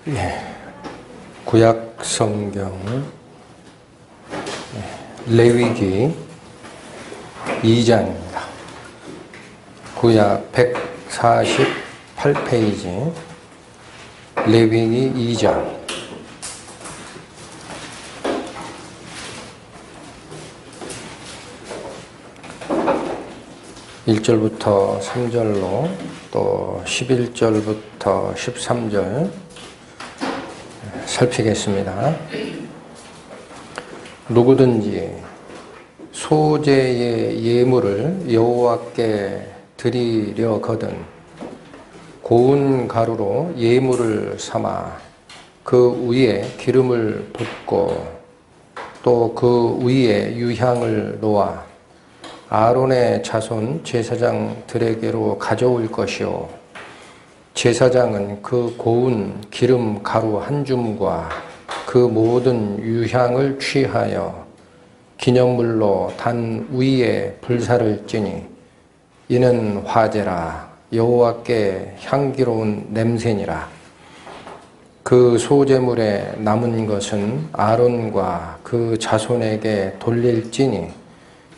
예, 구약 성경 레위기 2장입니다. 구약 148페이지 레위기 2장. (1절부터) (3절로) 또 (11절부터) (13절) 살피겠습니다. 누구든지 소제의 예물을 여호와께 드리려거든 고운 가루로 예물을 삼아 그 위에 기름을 붓고 또 그 위에 유향을 놓아 아론의 자손 제사장들에게로 가져올 것이요 제사장은 그 고운 기름 가루 한 줌과 그 모든 유향을 취하여 기념물로 단 위에 불사를 찌니 이는 화제라 여호와께 향기로운 냄새니라. 그 소제물에 남은 것은 아론과 그 자손에게 돌릴지니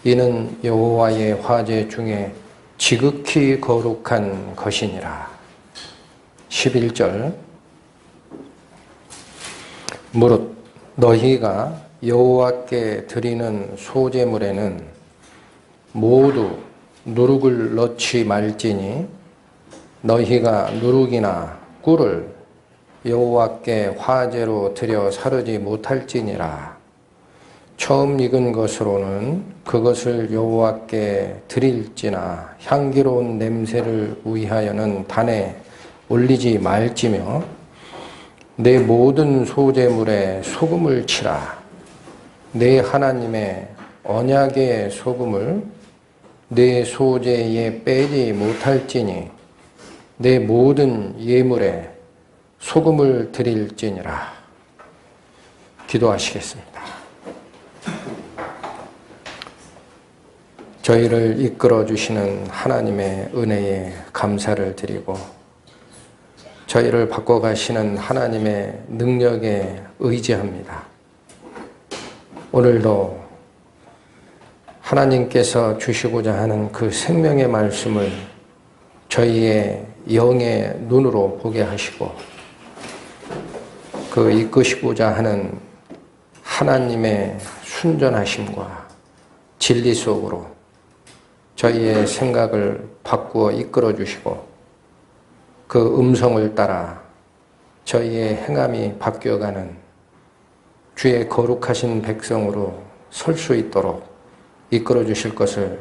이는 여호와의 화제 중에 지극히 거룩한 것이니라. 11절 무릇 너희가 여호와께 드리는 소제물에는 모두 누룩을 넣지 말지니 너희가 누룩이나 꿀을 여호와께 화제로 드려 사르지 못할지니라. 처음 익은 것으로는 그것을 여호와께 드릴지나 향기로운 냄새를 위하여는 단에 올리지 말지며 내 모든 소제물에 소금을 치라. 내 하나님의 언약의 소금을 내 소제에 빼지 못할지니 내 모든 예물에 소금을 드릴지니라. 기도하시겠습니다. 저희를 이끌어 주시는 하나님의 은혜에 감사를 드리고 저희를 바꿔가시는 하나님의 능력에 의지합니다. 오늘도 하나님께서 주시고자 하는 그 생명의 말씀을 저희의 영의 눈으로 보게 하시고 그 이끄시고자 하는 하나님의 순전하심과 진리 속으로 저희의 생각을 바꾸어 이끌어 주시고 그 음성을 따라 저희의 행함이 바뀌어가는 주의 거룩하신 백성으로 설 수 있도록 이끌어 주실 것을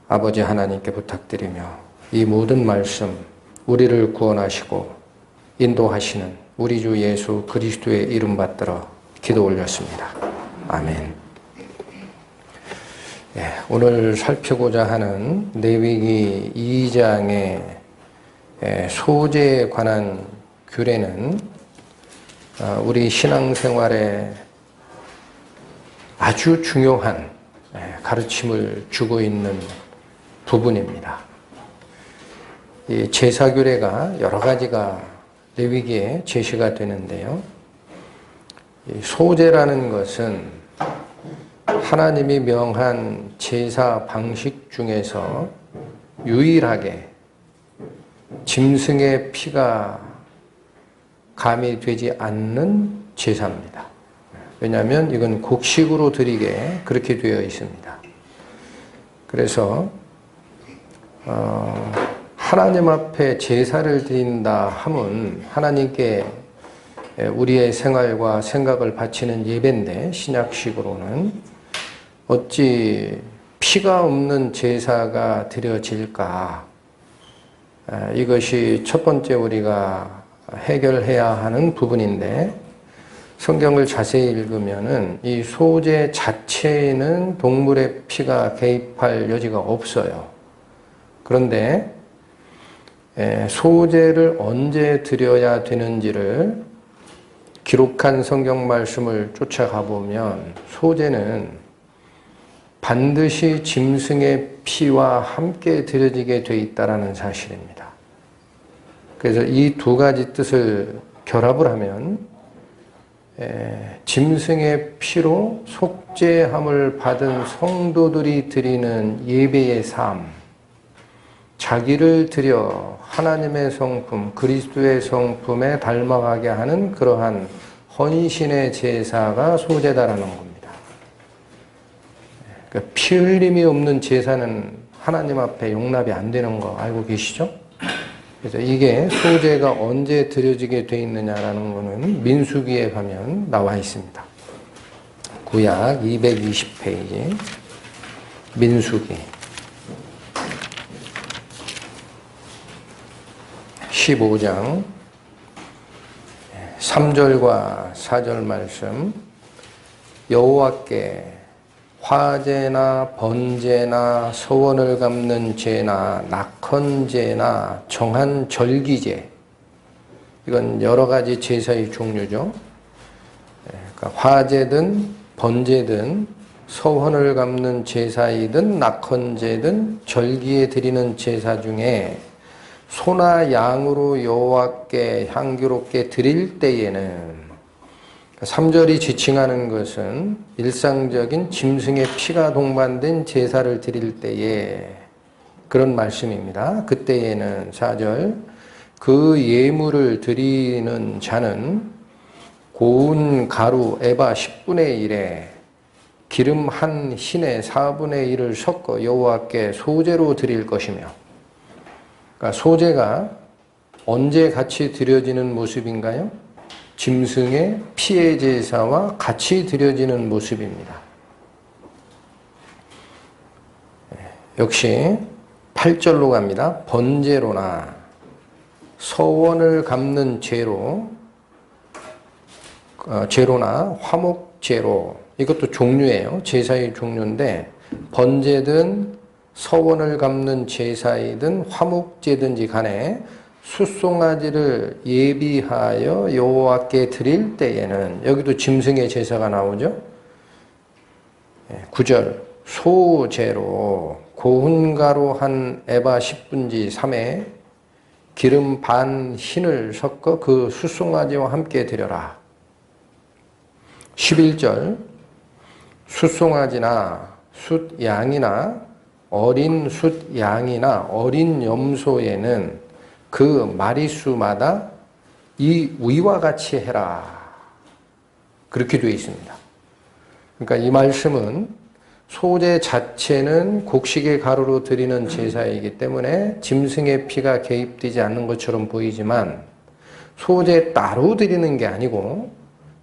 아버지 하나님께 부탁드리며 이 모든 말씀 우리를 구원하시고 인도하시는 우리 주 예수 그리스도의 이름 받들어 기도 올렸습니다. 아멘. 오늘 살피고자 하는 레위기 2장의 소제에 관한 규례는 우리 신앙생활에 아주 중요한 가르침을 주고 있는 부분입니다. 이 제사 규례가 여러 가지가 레위기에 제시가 되는데요. 이 소제라는 것은 하나님이 명한 제사 방식 중에서 유일하게 짐승의 피가 가미되지 않는 제사입니다. 왜냐하면 이건 곡식으로 드리게 그렇게 되어 있습니다. 그래서 하나님 앞에 제사를 드린다 함은 하나님께 우리의 생활과 생각을 바치는 예배인데 신약식으로는 어찌 피가 없는 제사가 드려질까? 이것이 첫 번째 우리가 해결해야 하는 부분인데 성경을 자세히 읽으면은 이 소제 자체에는 동물의 피가 개입할 여지가 없어요. 그런데 소제를 언제 드려야 되는지를 기록한 성경 말씀을 쫓아가 보면 소제는 반드시 짐승의 피와 함께 드려지게 돼 있다는 사실입니다. 그래서 이 두 가지 뜻을 결합을 하면 짐승의 피로 속죄함을 받은 성도들이 드리는 예배의 삶, 자기를 드려 하나님의 성품, 그리스도의 성품에 닮아가게 하는 그러한 헌신의 제사가 소제다라는 겁니다. 그러니까 피 흘림이 없는 제사는 하나님 앞에 용납이 안 되는 거 알고 계시죠? 그래서 이게 소제가 언제 드려지게 돼 있느냐라는 거는 민수기에 가면 나와 있습니다. 구약 220페이지 민수기 15장 3절과 4절 말씀. 여호와께 화제나 번제나 서원을 갚는 제나 낙헌제나 정한 절기제, 이건 여러 가지 제사의 종류죠. 그러니까 화제든 번제든 서원을 갚는 제사이든 낙헌제든 절기에 드리는 제사 중에 소나 양으로 여호와께 향기롭게 드릴 때에는, 3절이 지칭하는 것은 일상적인 짐승의 피가 동반된 제사를 드릴 때에 그런 말씀입니다. 그때에는 4절 그 예물을 드리는 자는 고운 가루 에바 10분의 1에 기름 한 흰에 4분의 1을 섞어 여호와께 소제로 드릴 것이며, 그러니까 소제가 언제 같이 드려지는 모습인가요? 짐승의 피의 제사와 같이 드려지는 모습입니다. 역시 8절로 갑니다. 번제로나 서원을 갚는 제로나 화목제로, 이것도 종류예요. 제사의 종류인데 번제든 서원을 갚는 제사이든 화목제든지 간에 숫송아지를 예비하여 여호와께 드릴 때에는, 여기도 짐승의 제사가 나오죠. 9절 소제로 고운 가루 한 에바 10분지 3에 기름 반 흰을 섞어 그 숫송아지와 함께 드려라. 11절 숫송아지나 숫양이나 어린 숫양이나 어린 염소에는 그 마리수마다 이 위와 같이 해라. 그렇게 되어 있습니다. 그러니까 이 말씀은 소제 자체는 곡식의 가루로 드리는 제사이기 때문에 짐승의 피가 개입되지 않는 것처럼 보이지만, 소제 따로 드리는 게 아니고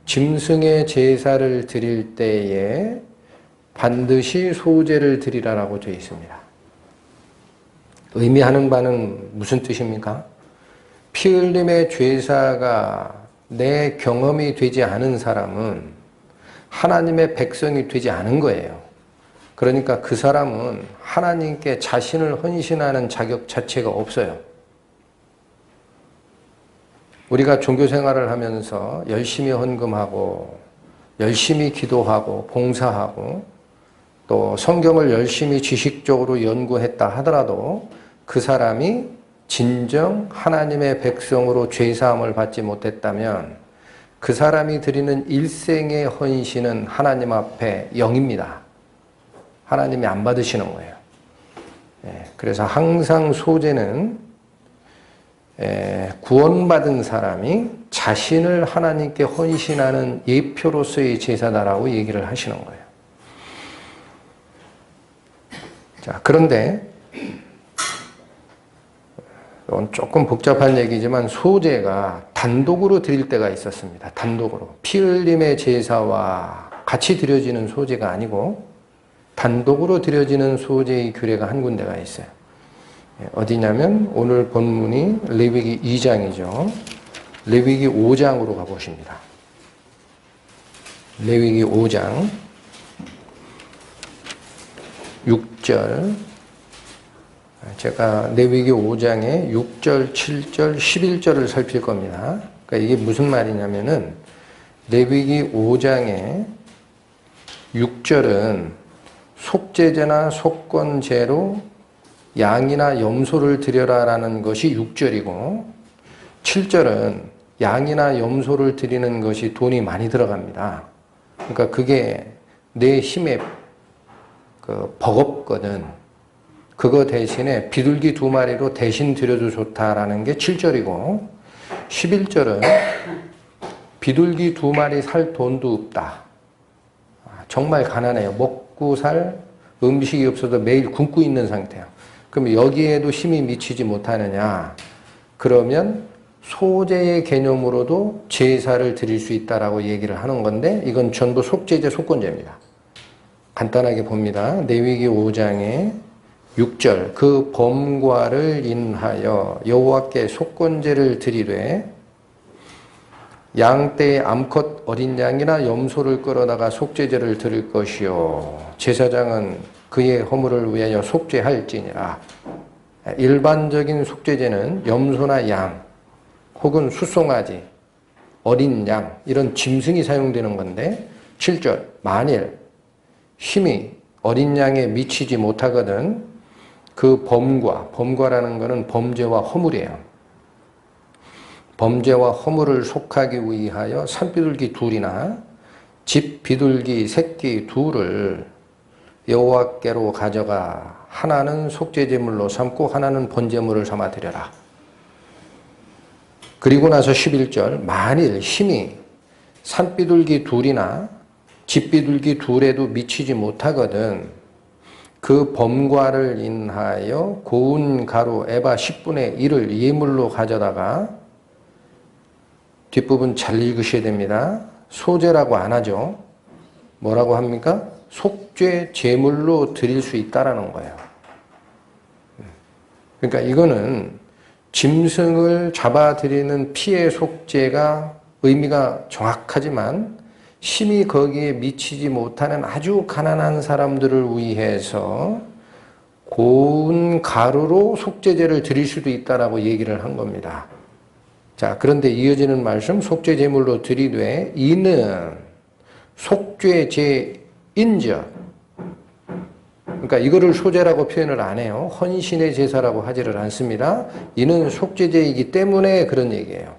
짐승의 제사를 드릴 때에 반드시 소제를 드리라라고 되어 있습니다. 의미하는 바는 무슨 뜻입니까? 피 흘림의 죄사가 내 경험이 되지 않은 사람은 하나님의 백성이 되지 않은 거예요. 그러니까 그 사람은 하나님께 자신을 헌신하는 자격 자체가 없어요. 우리가 종교 생활을 하면서 열심히 헌금하고 열심히 기도하고 봉사하고 또 성경을 열심히 지식적으로 연구했다 하더라도 그 사람이 진정 하나님의 백성으로 죄사함을 받지 못했다면 그 사람이 드리는 일생의 헌신은 하나님 앞에 0입니다. 하나님이 안 받으시는 거예요. 그래서 항상 소제는 구원받은 사람이 자신을 하나님께 헌신하는 예표로서의 제사다라고 얘기를 하시는 거예요. 자, 그런데 이건 조금 복잡한 얘기지만 소제가 단독으로 드릴 때가 있었습니다. 단독으로. 피 흘림의 제사와 같이 드려지는 소제가 아니고 단독으로 드려지는 소제의 규례가 한 군데가 있어요. 어디냐면 오늘 본문이 레위기 2장이죠. 레위기 5장으로 가보십니다. 레위기 5장 6절, 제가 레위기 5장의 6절, 7절, 11절을 살필 겁니다. 그러니까 이게 무슨 말이냐면은 레위기 5장의 6절은 속죄제나 속건제로 양이나 염소를 드려라라는 것이 6절이고 7절은 양이나 염소를 드리는 것이 돈이 많이 들어갑니다. 그러니까 그게 내 힘에 버겁거든. 그거 대신에 비둘기 2마리로 대신 드려도 좋다라는 게 7절이고 11절은 비둘기 2마리 살 돈도 없다. 정말 가난해요. 먹고 살 음식이 없어도 매일 굶고 있는 상태예요. 그럼 여기에도 힘이 미치지 못하느냐? 그러면 소제의 개념으로도 제사를 드릴 수 있다라고 얘기를 하는 건데 이건 전부 속죄제, 속건제입니다. 간단하게 봅니다. 레위기 5장에 6절 그 범과를 인하여 여호와께 속건제를 드리되 양떼의 암컷 어린 양이나 염소를 끌어다가 속죄제를 드릴 것이요 제사장은 그의 허물을 위하여 속죄할지니라. 일반적인 속죄제는 염소나 양 혹은 수송아지, 어린 양 이런 짐승이 사용되는 건데 7절 만일 힘이 어린 양에 미치지 못하거든 그 범과라는 것은 범죄와 허물이에요. 범죄와 허물을 속하기 위하여 산비둘기 2이나 집 비둘기 새끼 2를 여호와께로 가져가 하나는 속죄제물로 삼고 하나는 번제물을 삼아 드려라. 그리고 나서 11절 만일 힘이 산비둘기 2이나 집비둘기 2에도 미치지 못하거든 그 범과를 인하여 고운 가루 에바 10분의 1을 예물로 가져다가 뒷부분 잘 읽으셔야 됩니다. 소제라고 안 하죠. 뭐라고 합니까? 속죄 제물로 드릴 수 있다라는 거예요. 그러니까 이거는 짐승을 잡아드리는 피의 속죄가 의미가 정확하지만 힘이 거기에 미치지 못하는 아주 가난한 사람들을 위해서 고운 가루로 속죄제를 드릴 수도 있다라고 얘기를 한 겁니다. 자, 그런데 이어지는 말씀 속죄 제물로 드리되 이는 속죄제인즉 그러니까 이거를 소제라고 표현을 안 해요. 헌신의 제사라고 하지를 않습니다. 이는 속죄제이기 때문에 그런 얘기예요.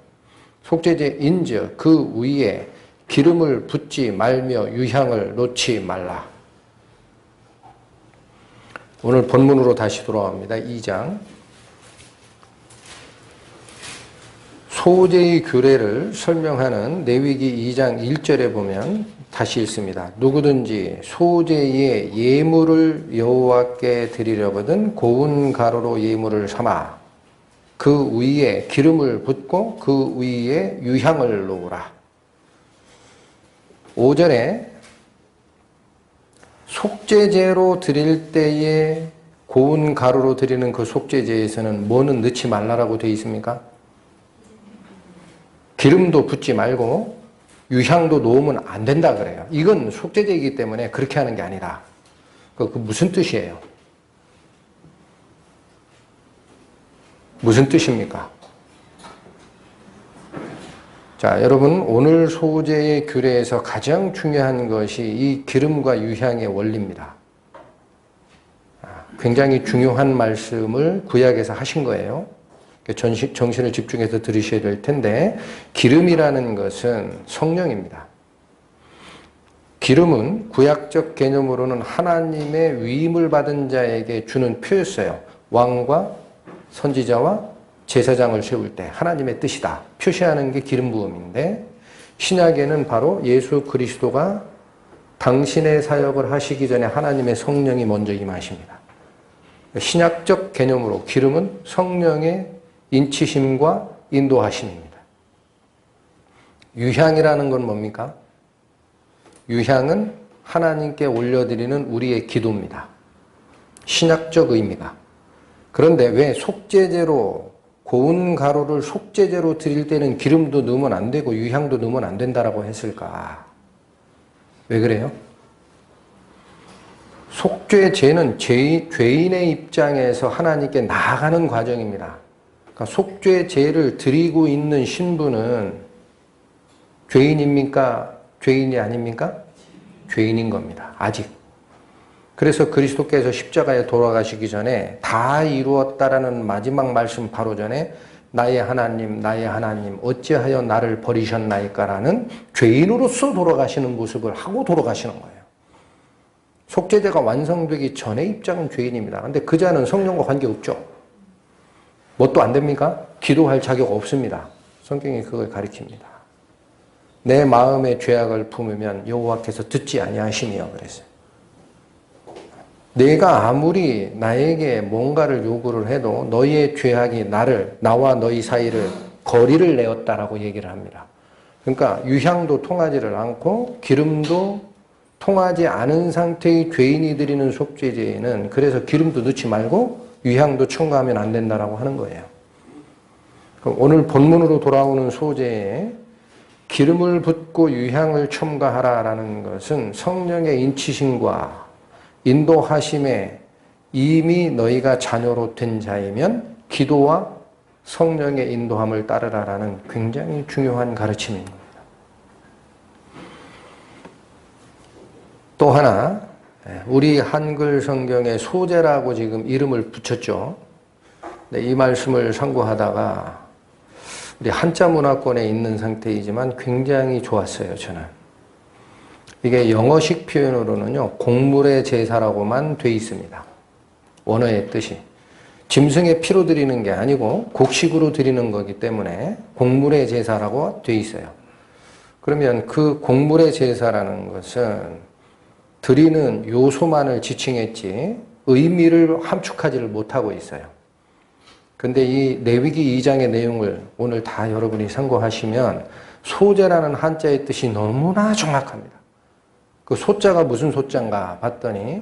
속죄제인즉 그 위에 기름을 붓지 말며 유향을 놓지 말라. 오늘 본문으로 다시 돌아갑니다. 2장. 소제의 규례를 설명하는 레위기 2장 1절에 보면 다시 읽습니다. 누구든지 소제의 예물을 여호와께 드리려거든 고운 가루로 예물을 삼아 그 위에 기름을 붓고 그 위에 유향을 놓으라. 5절에 속죄제로 드릴 때에 고운 가루로 드리는 그 속죄제에서는 뭐는 넣지 말라라고 되어 있습니까? 기름도 붓지 말고 유향도 놓으면 안 된다 그래요. 이건 속죄제이기 때문에 그렇게 하는 게 아니라 그 무슨 뜻이에요? 무슨 뜻입니까? 자, 여러분 오늘 소제의 규례에서 가장 중요한 것이 이 기름과 유향의 원리입니다. 굉장히 중요한 말씀을 구약에서 하신 거예요. 정신을 집중해서 들으셔야 될 텐데 기름이라는 것은 성령입니다. 기름은 구약적 개념으로는 하나님의 위임을 받은 자에게 주는 표였어요. 왕과 선지자와 제사장을 세울 때 하나님의 뜻이다 표시하는 게 기름 부음인데 신약에는 바로 예수 그리스도가 당신의 사역을 하시기 전에 하나님의 성령이 먼저 임하십니다. 신약적 개념으로 기름은 성령의 인치심과 인도하심입니다. 유향이라는 건 뭡니까? 유향은 하나님께 올려드리는 우리의 기도입니다. 신약적 의미가. 그런데 왜 속죄제로 고운 가루를 속죄제로 드릴 때는 기름도 넣으면 안 되고 유향도 넣으면 안 된다라고 했을까? 왜 그래요? 속죄제는 죄인의 입장에서 하나님께 나아가는 과정입니다. 그러니까 속죄제를 드리고 있는 신부는 죄인입니까? 죄인이 아닙니까? 죄인인 겁니다. 아직. 그래서 그리스도께서 십자가에 돌아가시기 전에 다 이루었다라는 마지막 말씀 바로 전에 나의 하나님 어찌하여 나를 버리셨나이까라는 죄인으로서 돌아가시는 모습을 하고 돌아가시는 거예요. 속죄제가 완성되기 전의 입장은 죄인입니다. 근데 그 자는 성령과 관계없죠. 뭣도 안 됩니까? 기도할 자격 없습니다. 성경이 그걸 가리킵니다. 내 마음의 죄악을 품으면 여호와께서 듣지 아니하시며 그랬어요. 내가 아무리 나에게 뭔가를 요구를 해도 너희의 죄악이 나와 너희 사이를 거리를 내었다라고 얘기를 합니다. 그러니까 유향도 통하지를 않고 기름도 통하지 않은 상태의 죄인이 드리는 속죄제에는 그래서 기름도 넣지 말고 유향도 첨가하면 안 된다라고 하는 거예요. 그럼 오늘 본문으로 돌아오는 소제에 기름을 붓고 유향을 첨가하라라는 것은 성령의 인치심과 인도하심에 이미 너희가 자녀로 된 자이면 기도와 성령의 인도함을 따르라라는 굉장히 중요한 가르침입니다. 또 하나, 우리 한글 성경에 소제라고 지금 이름을 붙였죠. 이 말씀을 상고하다가 우리 한자 문화권에 있는 상태이지만 굉장히 좋았어요, 저는. 이게 영어식 표현으로는요, 곡물의 제사라고만 돼 있습니다. 원어의 뜻이. 짐승의 피로 드리는 게 아니고 곡식으로 드리는 거기 때문에 곡물의 제사라고 돼 있어요. 그러면 그 곡물의 제사라는 것은 드리는 요소만을 지칭했지 의미를 함축하지를 못하고 있어요. 근데 이 레위기 2장의 내용을 오늘 다 여러분이 상고하시면 소제라는 한자의 뜻이 너무나 정확합니다. 그 소자가 무슨 소자인가 봤더니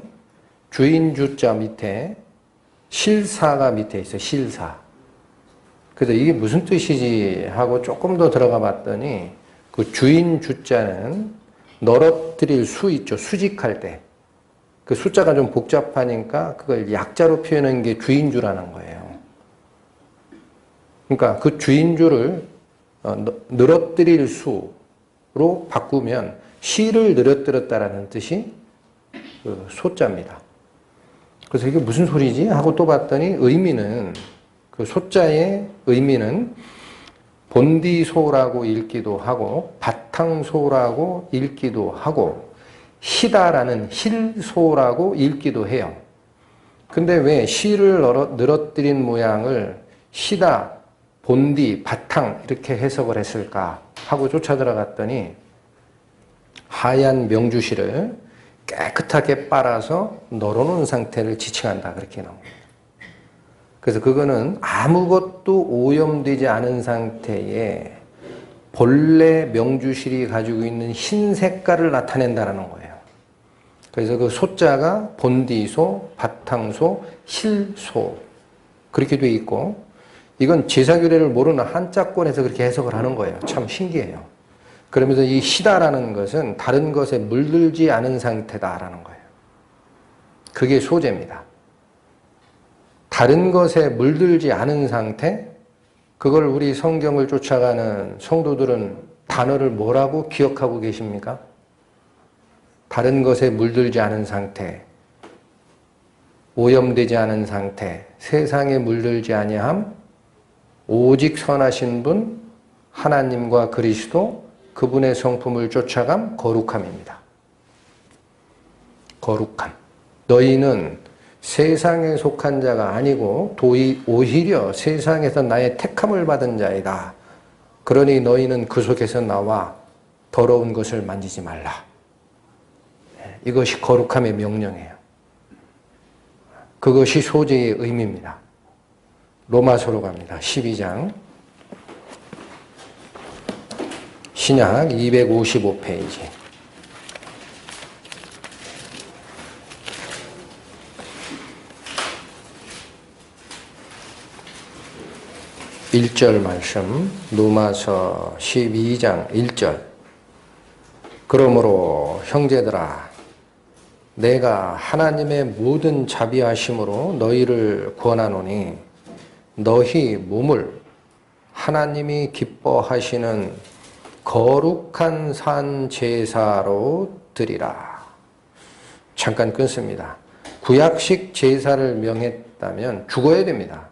주인 주자 밑에 실사가 밑에 있어요. 실사. 그래서 이게 무슨 뜻이지 하고 조금 더 들어가 봤더니 그 주인 주자는 널어뜨릴 수 있죠. 수직할 때. 그 숫자가 좀 복잡하니까 그걸 약자로 표현한 게 주인주라는 거예요. 그러니까 그 주인주를 늘어뜨릴 수로 바꾸면 시를 늘어뜨렸다라는 뜻이 그 소자입니다. 그래서 이게 무슨 소리지? 하고 또 봤더니 의미는 그 소자의 의미는 본디소라고 읽기도 하고 바탕소라고 읽기도 하고 희다라는 힐소라고 읽기도 해요. 근데 왜 시를 늘어뜨린 모양을 희다, 본디, 바탕 이렇게 해석을 했을까 하고 쫓아 들어갔더니 하얀 명주실을 깨끗하게 빨아서 널어놓은 상태를 지칭한다 그렇게 나옵니다. 그래서 그거는 아무것도 오염되지 않은 상태에 본래 명주실이 가지고 있는 흰 색깔을 나타낸다는 거예요. 그래서 그 소자가 본디소, 바탕소, 힐소 그렇게 돼 있고 이건 제사규례를 모르는 한자권에서 그렇게 해석을 하는 거예요. 참 신기해요. 그러면서 이 시다라는 것은 다른 것에 물들지 않은 상태다라는 거예요. 그게 소제입니다. 다른 것에 물들지 않은 상태, 그걸 우리 성경을 쫓아가는 성도들은 단어를 뭐라고 기억하고 계십니까? 다른 것에 물들지 않은 상태, 오염되지 않은 상태, 세상에 물들지 아니함, 오직 선하신 분, 하나님과 그리스도, 그분의 성품을 쫓아감, 거룩함입니다. 거룩함. 너희는 세상에 속한 자가 아니고 오히려 세상에서 나의 택함을 받은 자이다. 그러니 너희는 그 속에서 나와 더러운 것을 만지지 말라. 이것이 거룩함의 명령이에요. 그것이 소제의 의미입니다. 로마서로 갑니다. 12장. 신약 255페이지. 1절 말씀, 로마서 12장 1절. 그러므로 형제들아, 내가 하나님의 모든 자비하심으로 너희를 구원하노니 너희 몸을 하나님이 기뻐하시는 거룩한 산 제사로 드리라. 잠깐 끊습니다. 구약식 제사를 명했다면 죽어야 됩니다.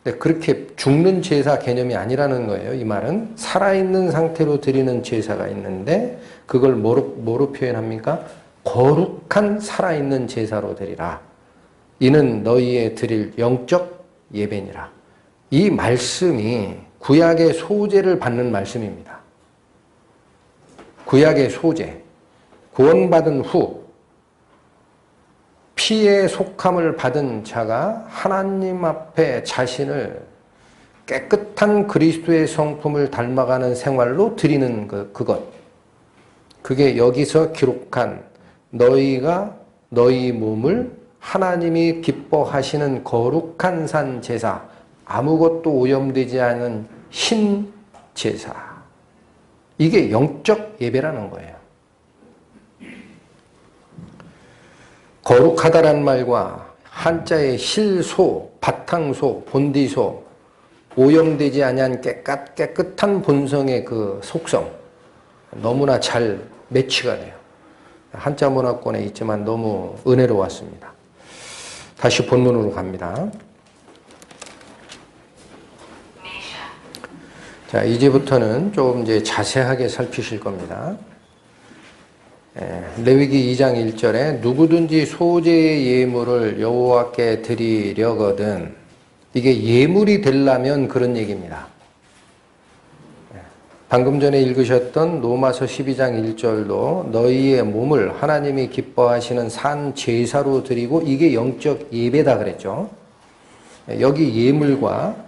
근데 그렇게 죽는 제사 개념이 아니라는 거예요. 이 말은 살아있는 상태로 드리는 제사가 있는데 그걸 뭐로 표현합니까? 거룩한 살아있는 제사로 드리라. 이는 너희의 드릴 영적 예배니라. 이 말씀이 구약의 소제를 받는 말씀입니다. 구약의 소제. 구원받은 후 피의 속함을 받은 자가 하나님 앞에 자신을 깨끗한 그리스도의 성품을 닮아가는 생활로 드리는 그것. 그게 여기서 기록한 너희가 너희 몸을 하나님이 기뻐하시는 거룩한 산 제사, 아무것도 오염되지 않은 신 제사. 이게 영적 예배라는 거예요. 거룩하다란 말과 한자의 실소, 바탕소, 본디소, 오염되지 아니한 깨끗한 본성의 그 속성, 너무나 잘 매치가 돼요. 한자 문화권에 있지만 너무 은혜로웠습니다. 다시 본문으로 갑니다. 자, 이제부터는 조금 이제 자세하게 살피실 겁니다. 레위기 2장 1절에 누구든지 소제의 예물을 여호와께 드리려거든, 이게 예물이 되려면 그런 얘기입니다. 방금 전에 읽으셨던 로마서 12장 1절도 너희의 몸을 하나님이 기뻐하시는 산 제사로 드리고 이게 영적 예배다 그랬죠. 여기 예물과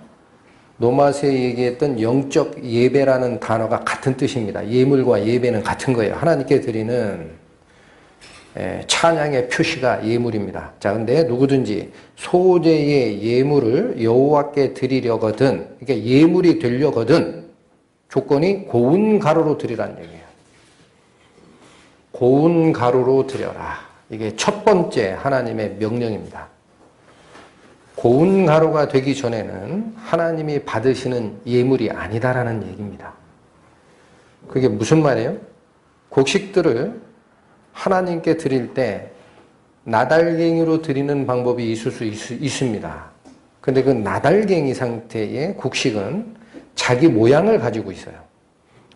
로마서에 얘기했던 영적 예배라는 단어가 같은 뜻입니다. 예물과 예배는 같은 거예요. 하나님께 드리는 찬양의 표시가 예물입니다. 자, 근데 누구든지 소제의 예물을 여호와께 드리려거든, 그러니까 예물이 되려거든 조건이 고운 가루로 드리라는 얘기예요. 고운 가루로 드려라. 이게 첫 번째 하나님의 명령입니다. 고운 가루가 되기 전에는 하나님이 받으시는 예물이 아니다라는 얘기입니다. 그게 무슨 말이에요? 곡식들을 하나님께 드릴 때 나달갱이로 드리는 방법이 있을 수 있습니다. 근데 그 나달갱이 상태의 곡식은 자기 모양을 가지고 있어요.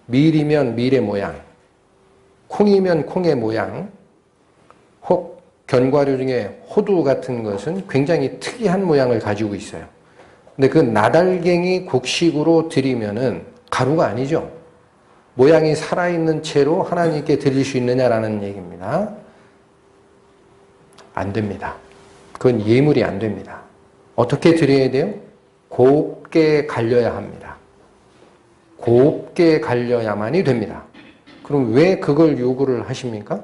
밀이면 밀의 모양, 콩이면 콩의 모양, 혹 견과류 중에 호두 같은 것은 굉장히 특이한 모양을 가지고 있어요. 근데 그 나달갱이 곡식으로 드리면은 가루가 아니죠. 모양이 살아있는 채로 하나님께 드릴 수 있느냐라는 얘기입니다. 안 됩니다. 그건 예물이 안 됩니다. 어떻게 드려야 돼요? 곱게 갈려야 합니다. 곱게 갈려야만이 됩니다. 그럼 왜 그걸 요구를 하십니까?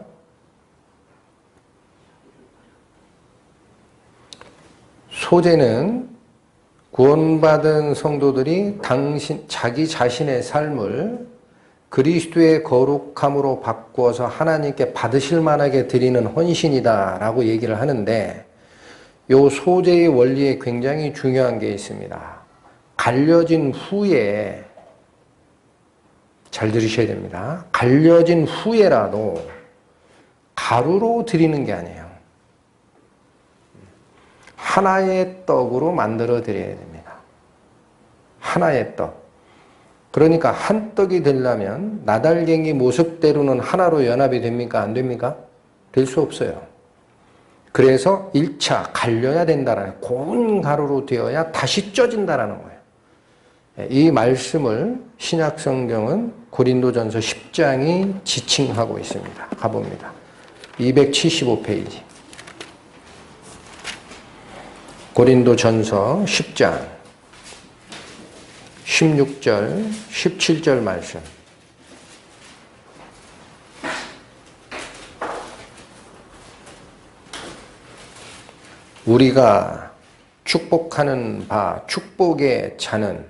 소제는 구원받은 성도들이 자기 자신의 삶을 그리스도의 거룩함으로 바꾸어서 하나님께 받으실 만하게 드리는 헌신이다라고 얘기를 하는데, 이 소제의 원리에 굉장히 중요한 게 있습니다. 갈려진 후에, 잘 들으셔야 됩니다. 갈려진 후에라도 가루로 드리는 게 아니에요. 하나의 떡으로 만들어 드려야 됩니다. 하나의 떡. 그러니까 한 떡이 되려면 나달갱이 모습대로는 하나로 연합이 됩니까? 안 됩니까? 될 수 없어요. 그래서 1차 갈려야 된다라는, 고운 가루로 되어야 다시 쪄진다라는 거예요. 이 말씀을 신약성경은 고린도전서 10장이 지칭하고 있습니다. 가봅니다. 275페이지. 고린도전서 10장 16절, 17절 말씀. 우리가 축복하는 바 축복의 잔은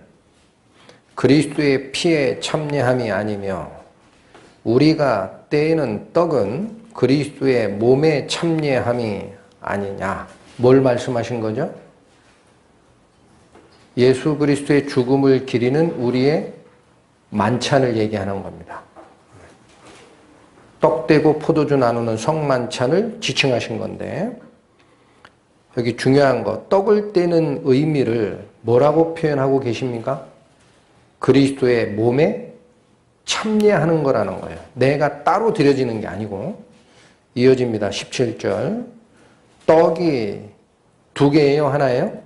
그리스도의 피에 참여함이 아니며 우리가 떼는 떡은 그리스도의 몸에 참여함이 아니냐. 뭘 말씀하신 거죠? 예수 그리스도의 죽음을 기리는 우리의 만찬을 얘기하는 겁니다. 떡 떼고 포도주 나누는 성만찬을 지칭하신 건데, 여기 중요한 거, 떡을 떼는 의미를 뭐라고 표현하고 계십니까? 그리스도의 몸에 참여하는 거라는 거예요. 내가 따로 드려지는 게 아니고. 이어집니다. 17절. 떡이 2개예요? 하나예요?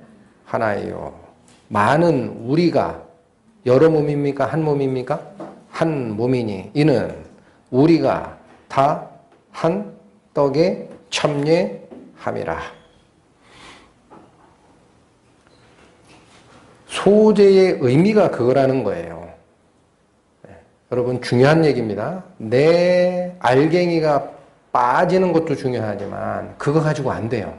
하나예요. 많은 우리가 여러 몸입니까? 한 몸입니까? 한 몸이니 이는 우리가 다 한 떡에 참여함이라. 소제의 의미가 그거라는 거예요. 여러분 중요한 얘기입니다. 내 알갱이가 빠지는 것도 중요하지만 그거 가지고 안 돼요.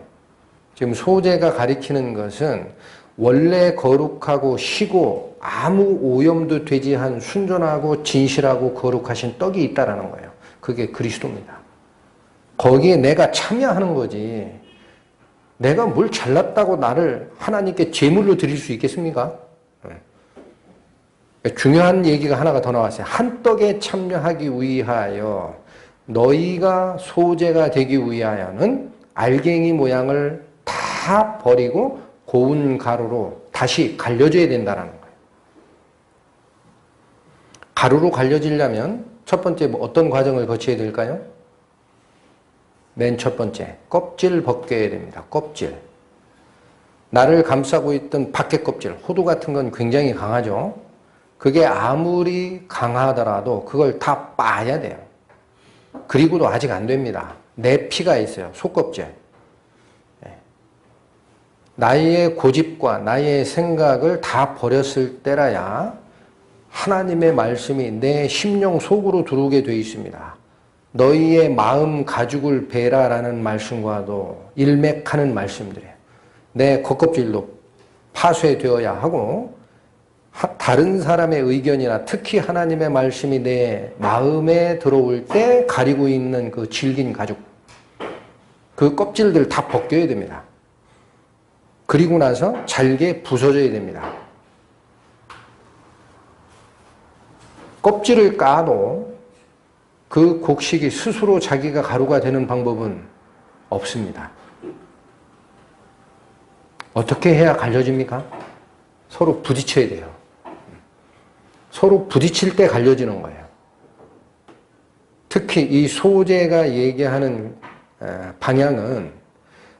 지금 소제가 가리키는 것은 원래 거룩하고 희고 아무 오염도 되지 않은 순전하고 진실하고 거룩하신 떡이 있다라는 거예요. 그게 그리스도입니다. 거기에 내가 참여하는 거지. 내가 뭘 잘났다고 나를 하나님께 제물로 드릴 수 있겠습니까? 중요한 얘기가 하나가 더 나왔어요. 한 떡에 참여하기 위하여 너희가 소제가 되기 위하여는 알갱이 모양을 다 버리고 고운 가루로 다시 갈려줘야 된다는 거예요. 가루로 갈려지려면 첫 번째 어떤 과정을 거쳐야 될까요? 맨 첫 번째, 껍질 벗겨야 됩니다. 껍질. 나를 감싸고 있던 밖에 껍질, 호두 같은 건 굉장히 강하죠. 그게 아무리 강하더라도 그걸 다 빠야 돼요. 그리고도 아직 안 됩니다. 내 피가 있어요. 속껍질. 나의 고집과 나의 생각을 다 버렸을 때라야 하나님의 말씀이 내 심령 속으로 들어오게 되어 있습니다. 너희의 마음 가죽을 베라라는 말씀과도 일맥하는 말씀들이에요. 내 겉껍질도 파쇄되어야 하고 다른 사람의 의견이나 특히 하나님의 말씀이 내 마음에 들어올 때 가리고 있는 그 질긴 가죽, 그 껍질들 다 벗겨야 됩니다. 그리고 나서 잘게 부서져야 됩니다. 껍질을 까도 그 곡식이 스스로 자기가 가루가 되는 방법은 없습니다. 어떻게 해야 갈려집니까? 서로 부딪혀야 돼요. 서로 부딪힐 때 갈려지는 거예요. 특히 이 소제가 얘기하는 방향은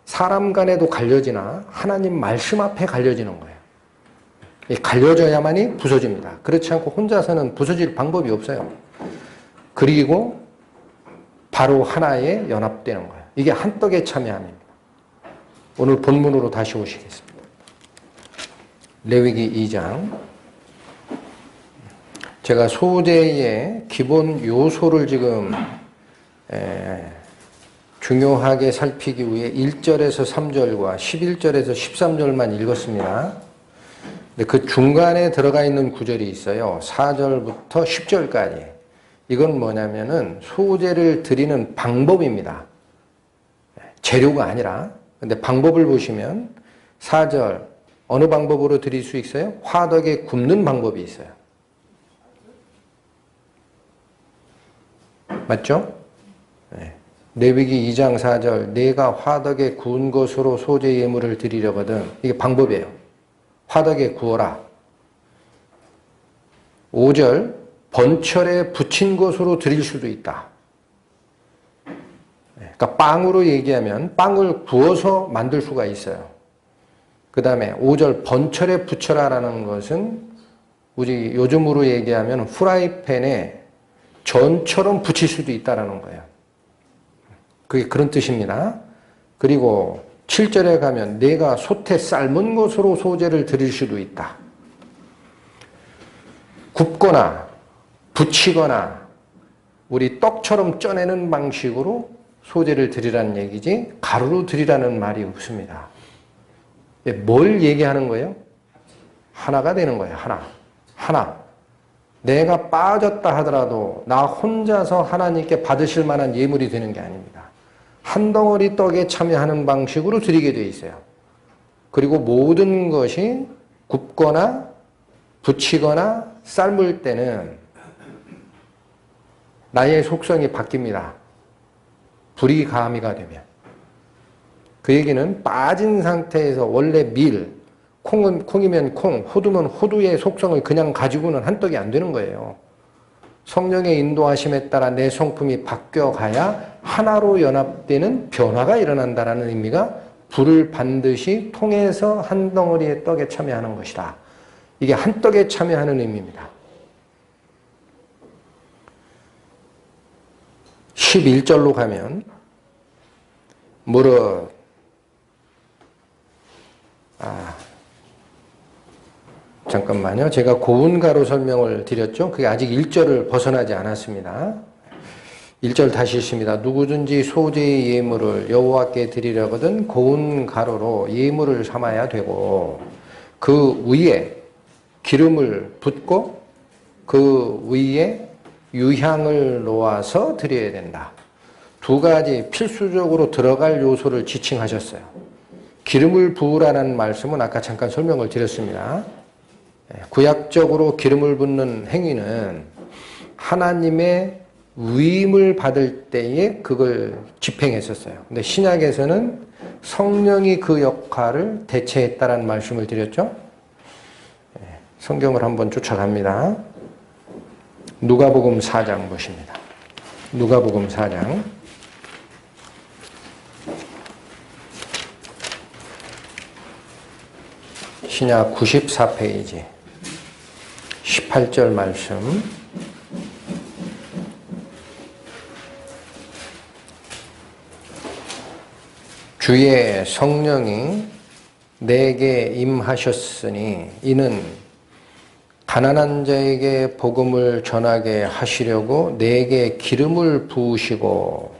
사람 간에도 갈려지나 하나님 말씀 앞에 갈려지는 거예요. 갈려져야만이 부서집니다. 그렇지 않고 혼자서는 부서질 방법이 없어요. 그리고 바로 하나에 연합되는 거예요. 이게 한 떡의 참여함입니다. 오늘 본문으로 다시 오시겠습니다. 레위기 2장. 제가 소제의 기본 요소를 지금 중요하게 살피기 위해 1절에서 3절과 11절에서 13절만 읽었습니다. 근데 그 중간에 들어가 있는 구절이 있어요. 4절부터 10절까지. 이건 뭐냐면은 소제를 드리는 방법입니다. 재료가 아니라. 근데 방법을 보시면 4절 어느 방법으로 드릴 수 있어요? 화덕에 굽는 방법이 있어요. 맞죠? 네. 레위기 2장 4절 내가 화덕에 구운 것으로 소제 예물을 드리려거든. 이게 방법이에요. 화덕에 구워라. 5절 번철에 붙인 것으로 드릴 수도 있다. 그러니까 빵으로 얘기하면 빵을 구워서 만들 수가 있어요. 그 다음에 5절 번철에 붙여라라는 것은 우리 요즘으로 얘기하면 후라이팬에 전처럼 붙일 수도 있다라는 거예요. 그게 그런 뜻입니다. 그리고 7절에 가면 내가 솥에 삶은 것으로 소제를 드릴 수도 있다. 굽거나 붙이거나 우리 떡처럼 쪄내는 방식으로 소제를 드리라는 얘기지 가루로 드리라는 말이 없습니다. 뭘 얘기하는 거예요? 하나가 되는 거예요. 하나. 내가 빠졌다 하더라도 나 혼자서 하나님께 받으실 만한 예물이 되는 게 아닙니다. 한 덩어리 떡에 참여하는 방식으로 드리게 되어 있어요. 그리고 모든 것이 굽거나 붙이거나 삶을 때는 나의 속성이 바뀝니다. 불이 가미가 되면. 그 얘기는 빠진 상태에서 원래 밀, 콩은 콩이면 콩, 호두면 호두의 속성을 그냥 가지고는 한떡이 안 되는 거예요. 성령의 인도하심에 따라 내 성품이 바뀌어가야 하나로 연합되는 변화가 일어난다는 의미가 불을 반드시 통해서 한 덩어리의 떡에 참여하는 것이다. 이게 한 떡에 참여하는 의미입니다. 11절로 가면 무릇 잠깐만요. 제가 고운가로 설명을 드렸죠. 그게 아직 1절을 벗어나지 않았습니다. 1절 다시 읽습니다. 누구든지 소재의 예물을 여호와께 드리려거든 고운 가루로 예물을 삼아야 되고 그 위에 기름을 붓고 그 위에 유향을 놓아서 드려야 된다. 두 가지 필수적으로 들어갈 요소를 지칭하셨어요. 기름을 부으라는 말씀은 아까 잠깐 설명을 드렸습니다. 구약적으로 기름을 붓는 행위는 하나님의 위임을 받을 때에 그걸 집행했었어요. 근데 신약에서는 성령이 그 역할을 대체했다라는 말씀을 드렸죠. 성경을 한번 쫓아갑니다. 누가복음 4장 보십니다. 누가복음 4장. 신약 94페이지 18절 말씀. 주의 성령이 내게 임하셨으니 이는 가난한 자에게 복음을 전하게 하시려고 내게 기름을 부으시고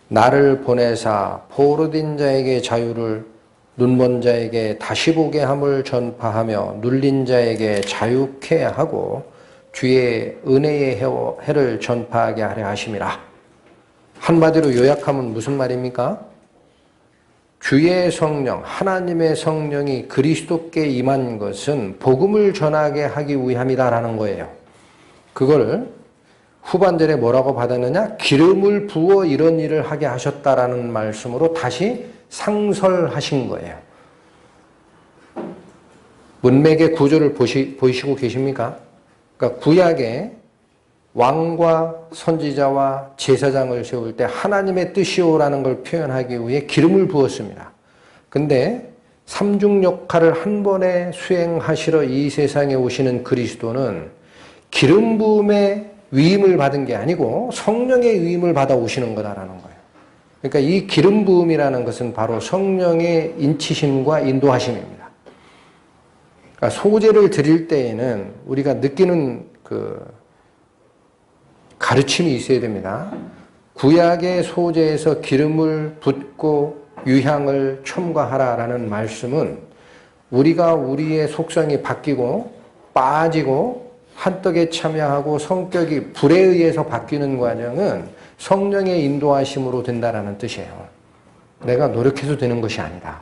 나를 보내사 포로된 자에게 자유를 눈먼 자에게 다시 보게 함을 전파하며 눌린 자에게 자유케 하고 주의 은혜의 해를 전파하게 하려 하심이라. 한마디로 요약하면 무슨 말입니까? 주의 성령, 하나님의 성령이 그리스도께 임한 것은 복음을 전하게 하기 위함이다라는 거예요. 그걸 후반절에 뭐라고 받았느냐? 기름을 부어 이런 일을 하게 하셨다라는 말씀으로 다시 상설하신 거예요. 문맥의 구조를 보시고 계십니까? 그러니까 구약에 왕과 선지자와 제사장을 세울 때 하나님의 뜻이오라는 걸 표현하기 위해 기름을 부었습니다. 근데 삼중 역할을 한 번에 수행하시러 이 세상에 오시는 그리스도는 기름 부음의 위임을 받은 게 아니고 성령의 위임을 받아 오시는 거다라는 거예요. 그러니까 이 기름 부음이라는 것은 바로 성령의 인치심과 인도하심입니다. 그러니까 소제를 드릴 때에는 우리가 느끼는 그 가르침이 있어야 됩니다. 구약의 소재에서 기름을 붓고 유향을 첨가하라라는 말씀은 우리가 우리의 속성이 바뀌고 빠지고 한떡에 참여하고 성격이 불에 의해서 바뀌는 과정은 성령의 인도하심으로 된다라는 뜻이에요. 내가 노력해서 되는 것이 아니다.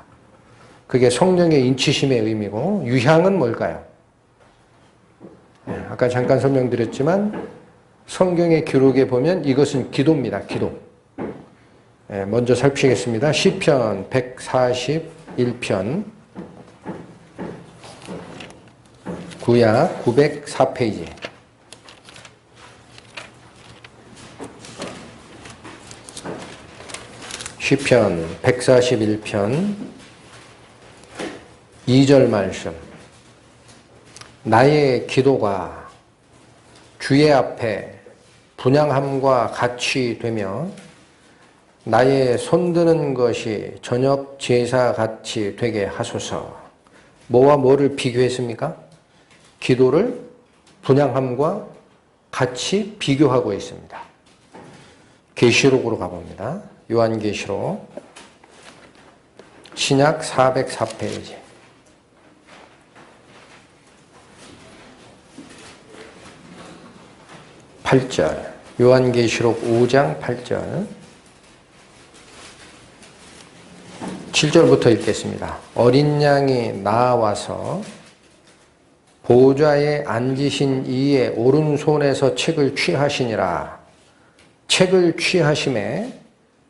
그게 성령의 인치심의 의미고 유향은 뭘까요? 아까 잠깐 설명드렸지만 성경의 기록에 보면 이것은 기도입니다. 기도. 먼저 살피겠습니다. 시편 141편 구약 904페이지 시편 141편 2절 말씀. 나의 기도가 주의 앞에 분향함과 같이 되며 나의 손드는 것이 저녁 제사 같이 되게 하소서. 뭐와 뭐를 비교했습니까? 기도를 분향함과 같이 비교하고 있습니다. 계시록으로 가봅니다. 요한계시록 신약 404페이지 8절 요한계시록 5장 8절 7절부터 읽겠습니다. 어린 양이 나와서 보좌에 앉으신 이의 오른손에서 책을 취하시니라. 책을 취하심에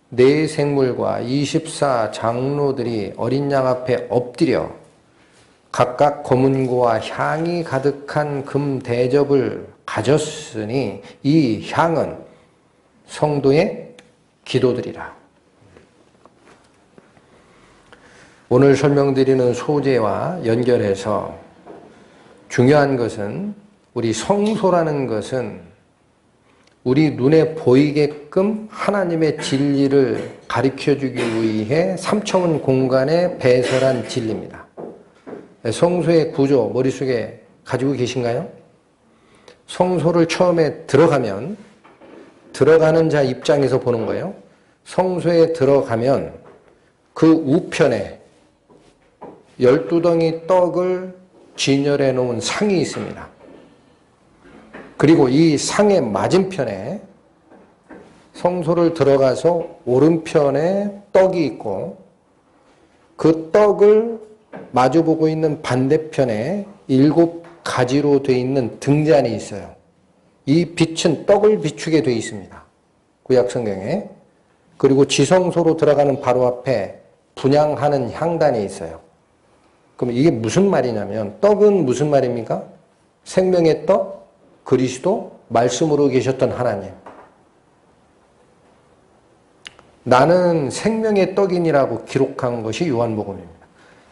네 생물과 24 장로들이 어린 양 앞에 엎드려 각각 고문고와 향이 가득한 금 대접을 가졌으니 이 향은 성도의 기도들이라. 오늘 설명드리는 소재와 연결해서 중요한 것은 우리 성소라는 것은 우리 눈에 보이게끔 하나님의 진리를 가르쳐주기 위해 3차원 공간에 배설한 진리입니다. 성소의 구조 머릿속에 가지고 계신가요? 성소를 처음에 들어가면 들어가는 자 입장에서 보는 거예요. 성소에 들어가면 그 우편에 12덩이 떡을 진열해 놓은 상이 있습니다. 그리고 이 상의 맞은편에 성소를 들어가서 오른편에 떡이 있고 그 떡을 마주보고 있는 반대편에 7가지로 되어 있는 등잔이 있어요. 이 빛은 떡을 비추게 되어 있습니다. 구약 성경에. 그리고 지성소로 들어가는 바로 앞에 분향하는 향단이 있어요. 그럼 이게 무슨 말이냐면 떡은 무슨 말입니까? 생명의 떡, 그리스도, 말씀으로 계셨던 하나님. 나는 생명의 떡이니라고 기록한 것이 요한복음입니다.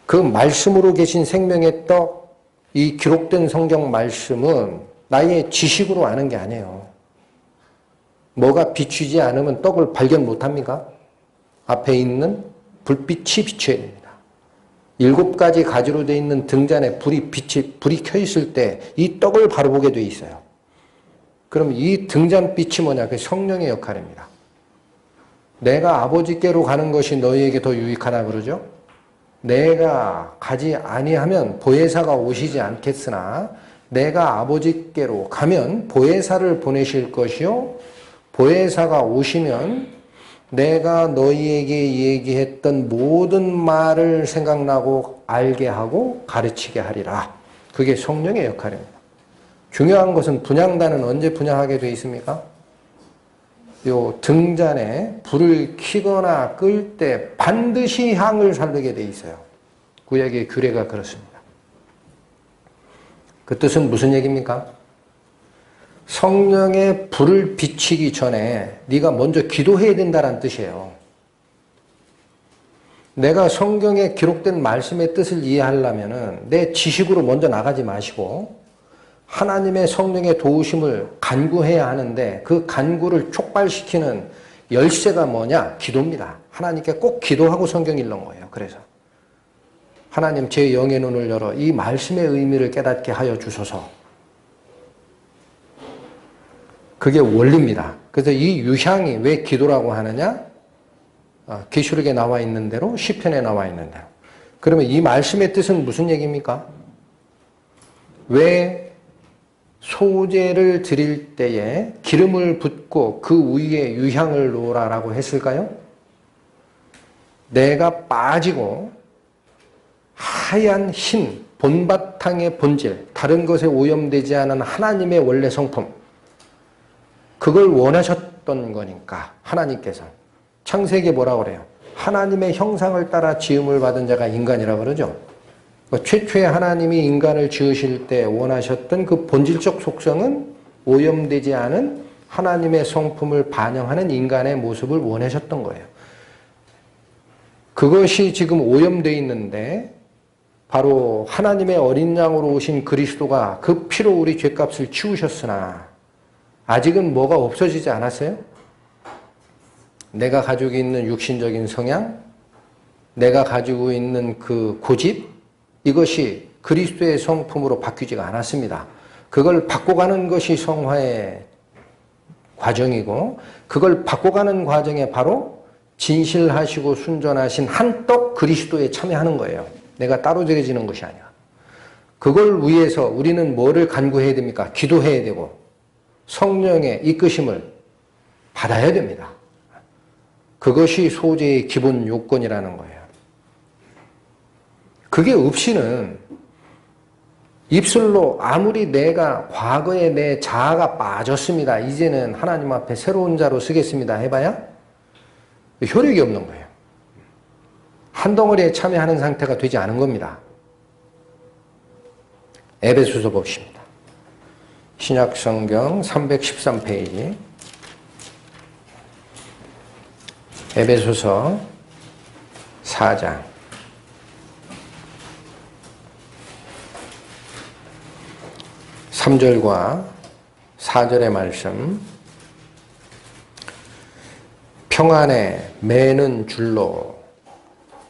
그 말씀으로 계신 생명의 떡, 이 기록된 성경 말씀은 나의 지식으로 아는 게 아니에요. 뭐가 비추지 않으면 떡을 발견 못합니까? 앞에 있는 불빛이 비춰야 됩니다. 7가지 가지로 되어 있는 등잔에 불이 켜 있을 때 이 떡을 바로 보게 되어 있어요. 그럼 이 등잔빛이 뭐냐? 그 성령의 역할입니다. 내가 아버지께로 가는 것이 너희에게 더 유익하다 그러죠? 내가 가지 아니하면 보혜사가 오시지 않겠으나 내가 아버지께로 가면 보혜사를 보내실 것이요 보혜사가 오시면 내가 너희에게 얘기했던 모든 말을 생각나고 알게 하고 가르치게 하리라. 그게 성령의 역할입니다. 중요한 것은 분향단은 언제 분향하게 되어 있습니까? 요 등잔에 불을 켜거나 끌 때 반드시 향을 살리게 되어 있어요. 구약의 규례가 그렇습니다. 그 뜻은 무슨 얘기입니까? 성령의 불을 비치기 전에 네가 먼저 기도해야 된다는 뜻이에요. 내가 성경에 기록된 말씀의 뜻을 이해하려면 내 지식으로 먼저 나가지 마시고 하나님의 성령의 도우심을 간구해야 하는데 그 간구를 촉발시키는 열쇠가 뭐냐? 기도입니다. 하나님께 꼭 기도하고 성경 읽는 거예요. 그래서 하나님 제 영의 눈을 열어 이 말씀의 의미를 깨닫게 하여 주소서. 그게 원리입니다. 그래서 이 유향이 왜 기도라고 하느냐? 계시록에 나와 있는 대로 시편에 나와 있는 대로. 그러면 이 말씀의 뜻은 무슨 얘기입니까? 왜 소제를 드릴 때에 기름을 붓고 그 위에 유향을 놓으라라고 했을까요? 내가 빠지고 하얀 흰 본바탕의 본질, 다른 것에 오염되지 않은 하나님의 원래 성품, 그걸 원하셨던 거니까 하나님께서. 창세기에 뭐라고 그래요? 하나님의 형상을 따라 지음을 받은 자가 인간이라고 그러죠. 최초에 하나님이 인간을 지으실 때 원하셨던 그 본질적 속성은 오염되지 않은 하나님의 성품을 반영하는 인간의 모습을 원하셨던 거예요. 그것이 지금 오염되어 있는데 바로 하나님의 어린 양으로 오신 그리스도가 그 피로 우리 죄값을 치우셨으나 아직은 뭐가 없어지지 않았어요? 내가 가지고 있는 육신적인 성향, 내가 가지고 있는 그 고집, 이것이 그리스도의 성품으로 바뀌지가 않았습니다. 그걸 바꿔가는 것이 성화의 과정이고 그걸 바꿔가는 과정에 바로 진실하시고 순전하신 한떡 그리스도에 참여하는 거예요. 내가 따로 드려지는 것이 아니야. 그걸 위해서 우리는 뭐를 간구해야 됩니까? 기도해야 되고 성령의 이끄심을 받아야 됩니다. 그것이 소제의 기본 요건이라는 거예요. 그게 없이는 입술로 아무리 내가 과거에 내 자아가 빠졌습니다. 이제는 하나님 앞에 새로운 자로 서겠습니다. 해봐야 효력이 없는 거예요. 한 덩어리에 참여하는 상태가 되지 않은 겁니다. 에베소서 봅시다. 신약성경 313페이지. 에베소서 4장. 3절과 4절의 말씀. 평안에 매는 줄로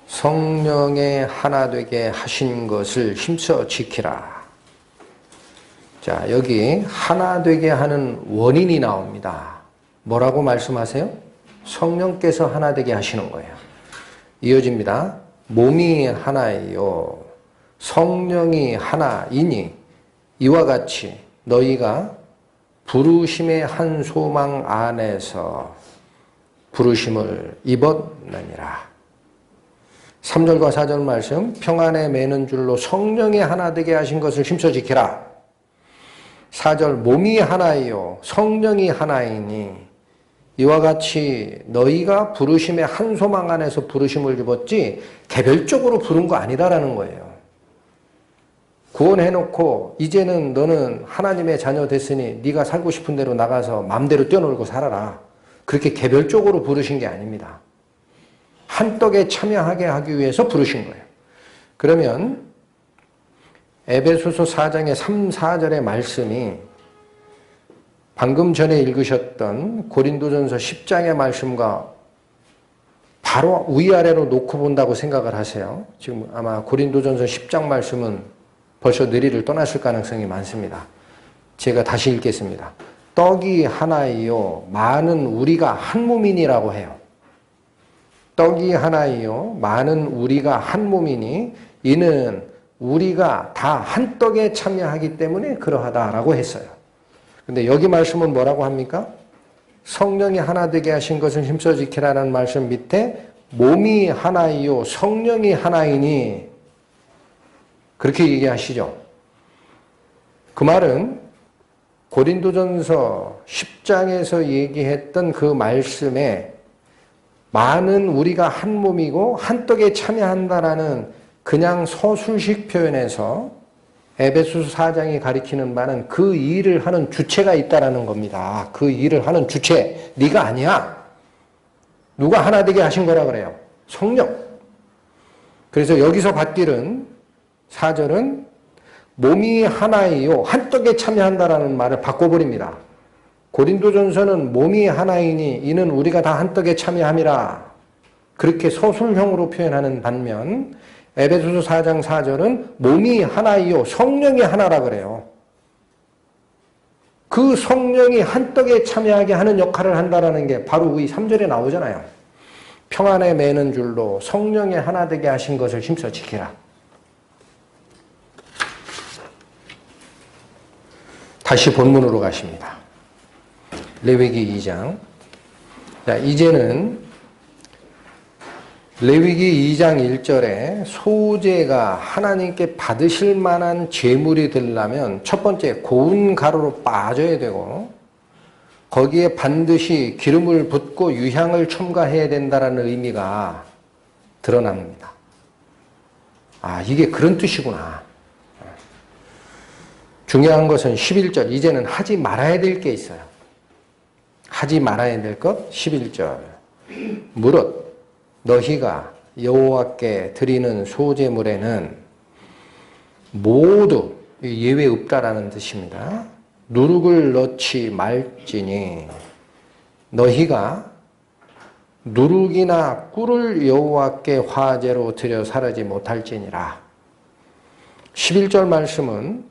성령의 하나 되게 하신 것을 힘써 지키라. 자, 여기 하나 되게 하는 원인이 나옵니다. 뭐라고 말씀하세요? 성령께서 하나 되게 하시는 거예요. 이어집니다. 몸이 하나이요 성령이 하나이니 이와 같이 너희가 부르심의 한 소망 안에서 부르심을 입었느니라. 3절과 4절 말씀, 평안에 매는 줄로 성령이 하나 되게 하신 것을 힘써 지키라. 4절, 몸이 하나이요 성령이 하나이니 이와 같이 너희가 부르심의 한 소망 안에서 부르심을 입었지 개별적으로 부른 거 아니다라는 거예요. 구원해놓고 이제는 너는 하나님의 자녀 됐으니 네가 살고 싶은 대로 나가서 마음대로 뛰어놀고 살아라. 그렇게 개별적으로 부르신 게 아닙니다. 한떡에 참여하게 하기 위해서 부르신 거예요. 그러면 에베소서 4장의 3, 4절의 말씀이 방금 전에 읽으셨던 고린도전서 10장의 말씀과 바로 위아래로 놓고 본다고 생각을 하세요. 지금 아마 고린도전서 10장 말씀은 벌써 뇌리를 떠났을 가능성이 많습니다. 제가 다시 읽겠습니다. 떡이 하나이요 많은 우리가 한 몸이니라고 해요. 떡이 하나이요 많은 우리가 한 몸이니 이는 우리가 다 한 떡에 참여하기 때문에 그러하다라고 했어요. 근데 여기 말씀은 뭐라고 합니까? 성령이 하나 되게 하신 것을 힘써 지키라는 말씀 밑에 몸이 하나이요 성령이 하나이니 그렇게 얘기하시죠. 그 말은 고린도전서 10장에서 얘기했던 그 말씀에 많은 우리가 한 몸이고 한 떡에 참여한다라는 그냥 서술식 표현에서 에베소서 4장이 가리키는 바는 그 일을 하는 주체가 있다라는 겁니다. 그 일을 하는 주체, 네가 아니야. 누가 하나 되게 하신 거라 그래요? 성령. 그래서 여기서 밭길은 4절은 몸이 하나이요 한 떡에 참여한다라는 말을 바꿔버립니다. 고린도전서는 몸이 하나이니 이는 우리가 다 한 떡에 참여함이라 그렇게 서술형으로 표현하는 반면 에베소서 4장 4절은 몸이 하나이요 성령이 하나라 그래요. 그 성령이 한 떡에 참여하게 하는 역할을 한다는 게 바로 이 3절에 나오잖아요. 평안에 매는 줄로 성령이 하나 되게 하신 것을 힘써 지키라. 다시 본문으로 가십니다. 레위기 2장. 자, 이제는 레위기 2장 1절에 소제가 하나님께 받으실 만한 제물이 되려면 첫 번째 고운 가루로 빠져야 되고 거기에 반드시 기름을 붓고 유향을 첨가해야 된다는 의미가 드러납니다. 아, 이게 그런 뜻이구나. 중요한 것은 11절. 이제는 하지 말아야 될 게 있어요. 하지 말아야 될 것 11절. 무릇 너희가 여호와께 드리는 소제물에는 모두 예외 없다라는 뜻입니다. 누룩을 넣지 말지니 너희가 누룩이나 꿀을 여호와께 화제로 드려 사르지 못할지니라. 11절 말씀은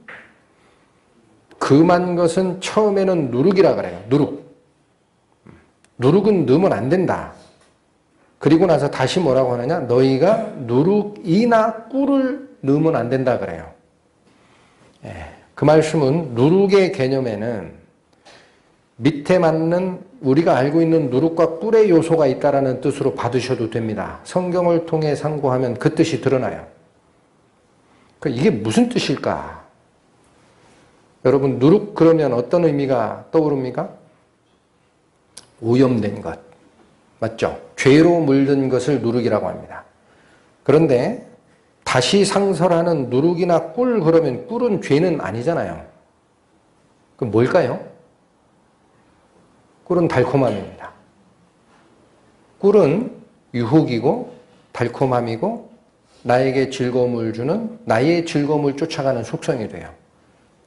금한 것은 처음에는 누룩이라 그래요. 누룩은 넣으면 안 된다. 그리고 나서 다시 뭐라고 하느냐? 너희가 누룩이나 꿀을 넣으면 안 된다 그래요. 그 말씀은 누룩의 개념에는 밑에 맞는 우리가 알고 있는 누룩과 꿀의 요소가 있다라는 뜻으로 받으셔도 됩니다. 성경을 통해 상고하면 그 뜻이 드러나요. 이게 무슨 뜻일까? 여러분 누룩 그러면 어떤 의미가 떠오릅니까? 오염된 것. 맞죠? 죄로 물든 것을 누룩이라고 합니다. 그런데 다시 상설하는 누룩이나 꿀 그러면 꿀은 죄는 아니잖아요. 그럼 뭘까요? 꿀은 달콤함입니다. 꿀은 유혹이고 달콤함이고 나에게 즐거움을 주는 나의 즐거움을 쫓아가는 속성이 돼요.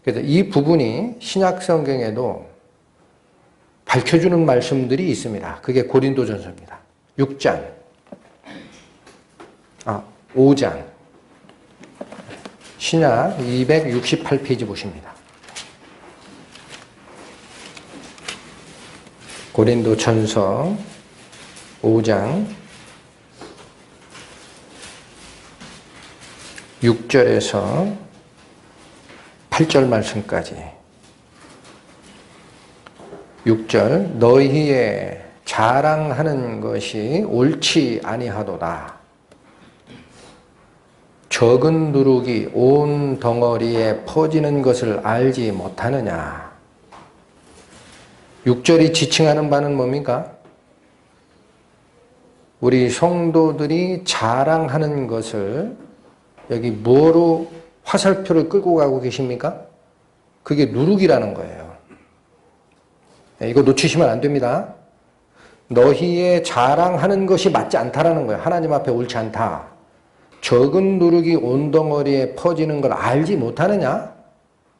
그래서 이 부분이 신약 성경에도 밝혀주는 말씀들이 있습니다. 그게 고린도전서입니다. 5장. 신약 268페이지 보십니다. 고린도전서 5장 6절에서 8절 말씀까지. 6절 너희의 자랑하는 것이 옳지 아니하도다. 적은 누룩이 온 덩어리에 퍼지는 것을 알지 못하느냐. 6절이 지칭하는 바는 뭡니까? 우리 성도들이 자랑하는 것을 여기 뭐로 화살표를 끌고 가고 계십니까? 그게 누룩이라는 거예요. 이거 놓치시면 안 됩니다. 너희의 자랑하는 것이 맞지 않다라는 거예요. 하나님 앞에 옳지 않다. 적은 누룩이 온 덩어리에 퍼지는 걸 알지 못하느냐?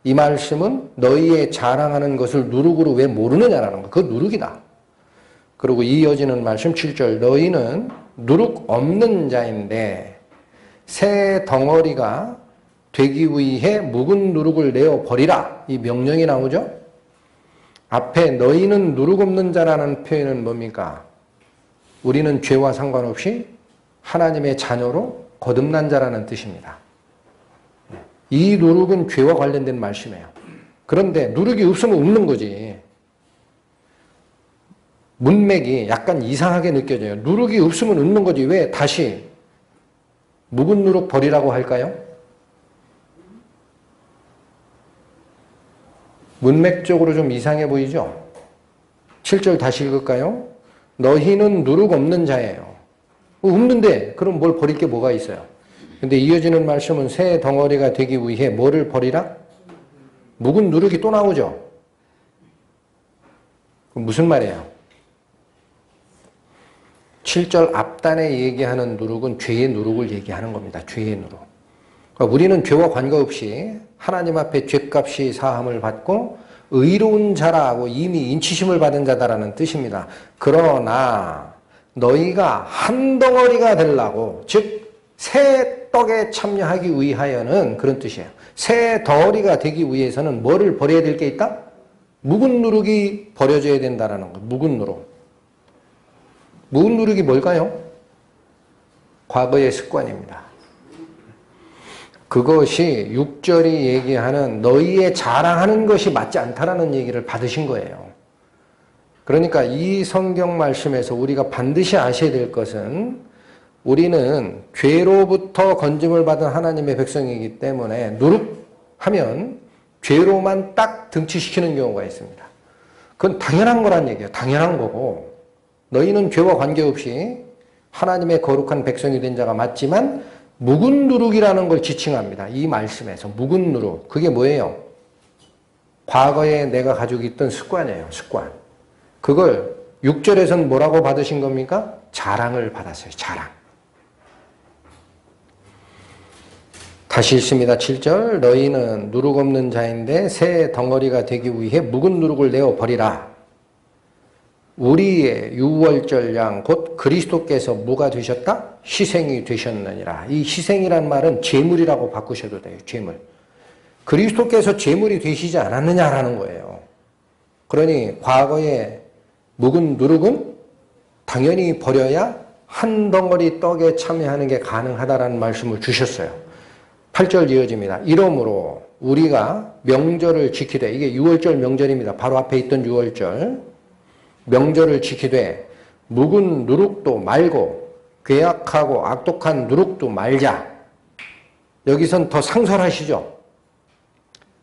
이 말씀은 너희의 자랑하는 것을 누룩으로 왜 모르느냐라는 거. 그거 누룩이다. 그리고 이어지는 말씀 7절 너희는 누룩 없는 자인데 새 덩어리가 되기 위해 묵은 누룩을 내어 버리라. 이 명령이 나오죠. 앞에 너희는 누룩 없는 자라는 표현은 뭡니까? 우리는 죄와 상관없이 하나님의 자녀로 거듭난 자라는 뜻입니다. 이 누룩은 죄와 관련된 말씀이에요. 그런데 누룩이 없으면 없는 거지. 문맥이 약간 이상하게 느껴져요. 누룩이 없으면 없는 거지. 왜 다시 묵은 누룩 버리라고 할까요? 문맥적으로 좀 이상해 보이죠? 7절 다시 읽을까요? 너희는 누룩 없는 자예요. 없는데 그럼 뭘 버릴 게 뭐가 있어요? 근데 이어지는 말씀은 새 덩어리가 되기 위해 뭐를 버리라? 묵은 누룩이 또 나오죠? 그럼 무슨 말이에요? 7절 앞단에 얘기하는 누룩은 죄의 누룩을 얘기하는 겁니다. 죄의 누룩. 그러니까 우리는 죄와 관계없이 하나님 앞에 죄값이 사함을 받고 의로운 자라고 이미 인치심을 받은 자다라는 뜻입니다. 그러나 너희가 한 덩어리가 되려고 즉 새 떡에 참여하기 위하여는 그런 뜻이에요. 새 덩어리가 되기 위해서는 뭐를 버려야 될 게 있다? 묵은 누룩이 버려져야 된다는 거. 묵은 누룩. 묵은 누룩이 뭘까요? 과거의 습관입니다. 그것이 6절이 얘기하는 너희의 자랑하는 것이 맞지 않다라는 얘기를 받으신 거예요. 그러니까 이 성경 말씀에서 우리가 반드시 아셔야 될 것은 우리는 죄로부터 건짐을 받은 하나님의 백성이기 때문에 누룩하면 죄로만 딱 등치시키는 경우가 있습니다. 그건 당연한 거란 얘기예요. 당연한 거고 너희는 죄와 관계없이 하나님의 거룩한 백성이 된 자가 맞지만 묵은 누룩이라는 걸 지칭합니다. 이 말씀에서 묵은 누룩. 그게 뭐예요? 과거에 내가 가지고 있던 습관이에요. 습관. 그걸 6절에서는 뭐라고 받으신 겁니까? 자랑을 받았어요. 자랑. 다시 읽습니다. 7절 너희는 누룩 없는 자인데 새 덩어리가 되기 위해 묵은 누룩을 내어 버리라. 우리의 유월절 양 곧 그리스도께서 뭐가 되셨다? 희생이 되셨느니라. 이 희생이란 말은 제물이라고 바꾸셔도 돼요. 제물. 그리스도께서 제물이 되시지 않았느냐라는 거예요. 그러니 과거에 묵은 누룩은 당연히 버려야 한 덩어리 떡에 참여하는 게 가능하다라는 말씀을 주셨어요. 8절 이어집니다. 이러므로 우리가 명절을 지키되 이게 유월절 명절입니다. 바로 앞에 있던 유월절. 명절을 지키되 묵은 누룩도 말고 괴악하고 악독한 누룩도 말자. 여기선 더 상설하시죠.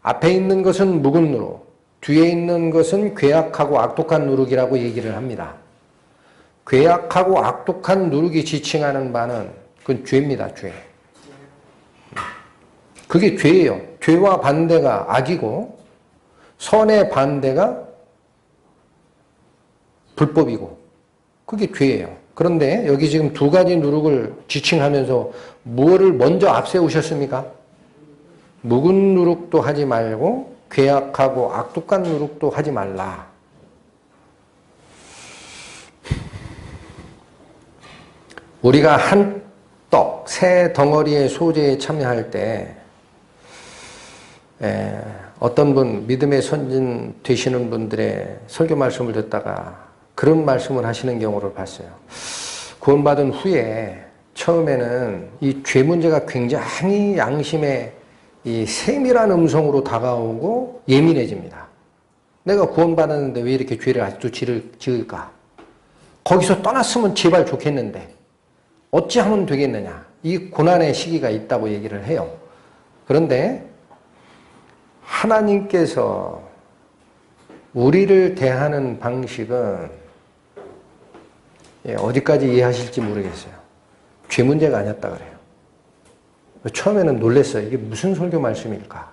앞에 있는 것은 묵은 누룩, 뒤에 있는 것은 괴악하고 악독한 누룩이라고 얘기를 합니다. 괴악하고 악독한 누룩이 지칭하는 바는 그건 죄입니다. 죄. 그게 죄예요. 죄와 반대가 악이고 선의 반대가 불법이고 그게 죄예요. 그런데 여기 지금 두 가지 누룩을 지칭하면서 무엇을 먼저 앞세우셨습니까? 묵은 누룩도 하지 말고 괴악하고 악독한 누룩도 하지 말라. 우리가 한 떡, 새 덩어리의 소재에 참여할 때 어떤 분, 믿음의 선진 되시는 분들의 설교 말씀을 듣다가 그런 말씀을 하시는 경우를 봤어요. 구원받은 후에 처음에는 이 죄 문제가 굉장히 양심에 이 세밀한 음성으로 다가오고 예민해집니다. 내가 구원받았는데 왜 이렇게 죄를 아직도 지을까? 거기서 떠났으면 제발 좋겠는데 어찌하면 되겠느냐? 이 고난의 시기가 있다고 얘기를 해요. 그런데 하나님께서 우리를 대하는 방식은 어디까지 이해하실지 모르겠어요. 죄 문제가 아니었다 그래요. 처음에는 놀랐어요. 이게 무슨 설교 말씀일까?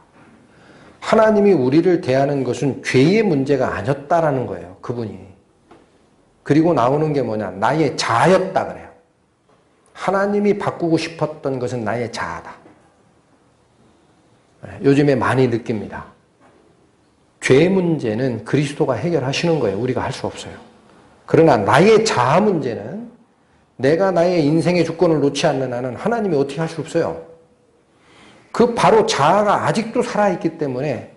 하나님이 우리를 대하는 것은 죄의 문제가 아니었다라는 거예요. 그분이. 그리고 나오는 게 뭐냐? 나의 자아였다 그래요. 하나님이 바꾸고 싶었던 것은 나의 자아다. 요즘에 많이 느낍니다. 죄 문제는 그리스도가 해결하시는 거예요. 우리가 할 수 없어요. 그러나 나의 자아 문제는 내가 나의 인생의 주권을 놓지 않는 한은 하나님이 어떻게 할 수 없어요. 그 바로 자아가 아직도 살아있기 때문에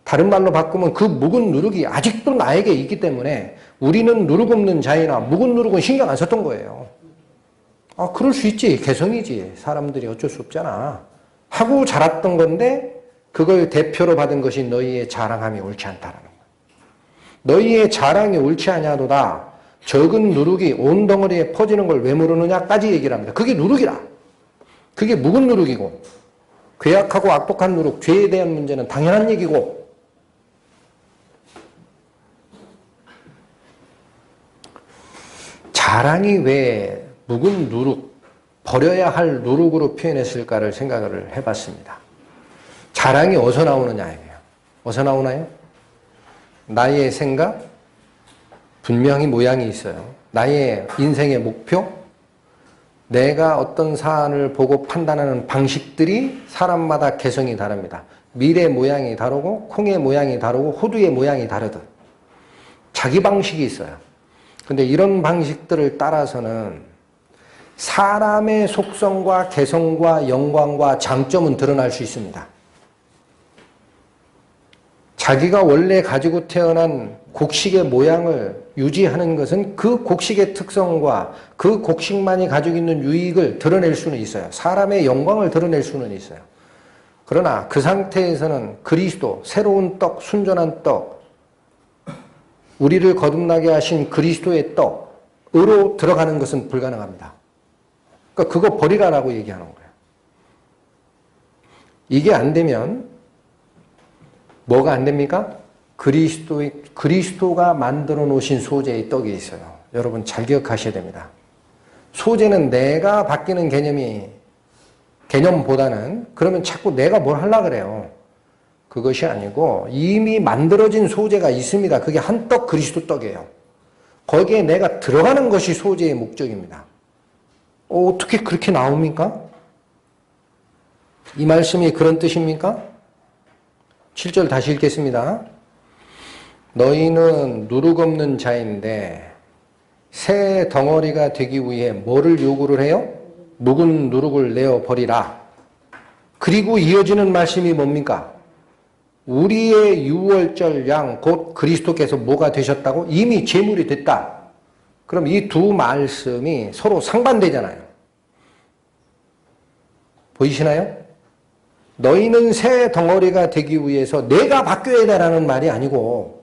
다른 말로 바꾸면 그 묵은 누룩이 아직도 나에게 있기 때문에 우리는 누룩 없는 자이나 묵은 누룩은 신경 안 썼던 거예요. 아, 그럴 수 있지. 개성이지. 사람들이 어쩔 수 없잖아. 하고 자랐던 건데 그걸 대표로 받은 것이 너희의 자랑함이 옳지 않다라는 거야. 너희의 자랑이 옳지 아니하도다. 적은 누룩이 온 덩어리에 퍼지는 걸 왜 모르느냐까지 얘기를 합니다. 그게 누룩이라. 그게 묵은 누룩이고 괴악하고 악독한 누룩, 죄에 대한 문제는 당연한 얘기고 자랑이 왜 묵은 누룩, 버려야 할 누룩으로 표현했을까를 생각을 해봤습니다. 자랑이 어디서 나오느냐예요. 어디서 나오나요? 나의 생각, 분명히 모양이 있어요. 나의 인생의 목표, 내가 어떤 사안을 보고 판단하는 방식들이 사람마다 개성이 다릅니다. 밀의 모양이 다르고 콩의 모양이 다르고 호두의 모양이 다르듯 자기 방식이 있어요. 근데 이런 방식들을 따라서는 사람의 속성과 개성과 영광과 장점은 드러날 수 있습니다. 자기가 원래 가지고 태어난 곡식의 모양을 유지하는 것은 그 곡식의 특성과 그 곡식만이 가지고 있는 유익을 드러낼 수는 있어요. 사람의 영광을 드러낼 수는 있어요. 그러나 그 상태에서는 그리스도, 새로운 떡, 순전한 떡, 우리를 거듭나게 하신 그리스도의 떡으로 들어가는 것은 불가능합니다. 그러니까 그거 버리라라고 얘기하는 거예요. 이게 안 되면 뭐가 안 됩니까? 그리스도가 만들어 놓으신 소재의 떡이 있어요. 여러분 잘 기억하셔야 됩니다. 소재는 내가 바뀌는 개념보다는 그러면 자꾸 내가 뭘 하려고 그래요. 그것이 아니고 이미 만들어진 소재가 있습니다. 그게 한 떡 그리스도 떡이에요. 거기에 내가 들어가는 것이 소재의 목적입니다. 어떻게 그렇게 나옵니까? 이 말씀이 그런 뜻입니까? 7절 다시 읽겠습니다. 너희는 누룩 없는 자인데 새 덩어리가 되기 위해 뭐를 요구를 해요? 묵은 누룩을 내어 버리라. 그리고 이어지는 말씀이 뭡니까? 우리의 유월절 양 곧 그리스도께서 뭐가 되셨다고? 이미 제물이 됐다. 그럼 이 두 말씀이 서로 상반되잖아요. 보이시나요? 너희는 새 덩어리가 되기 위해서 내가 바뀌어야 되라는 말이 아니고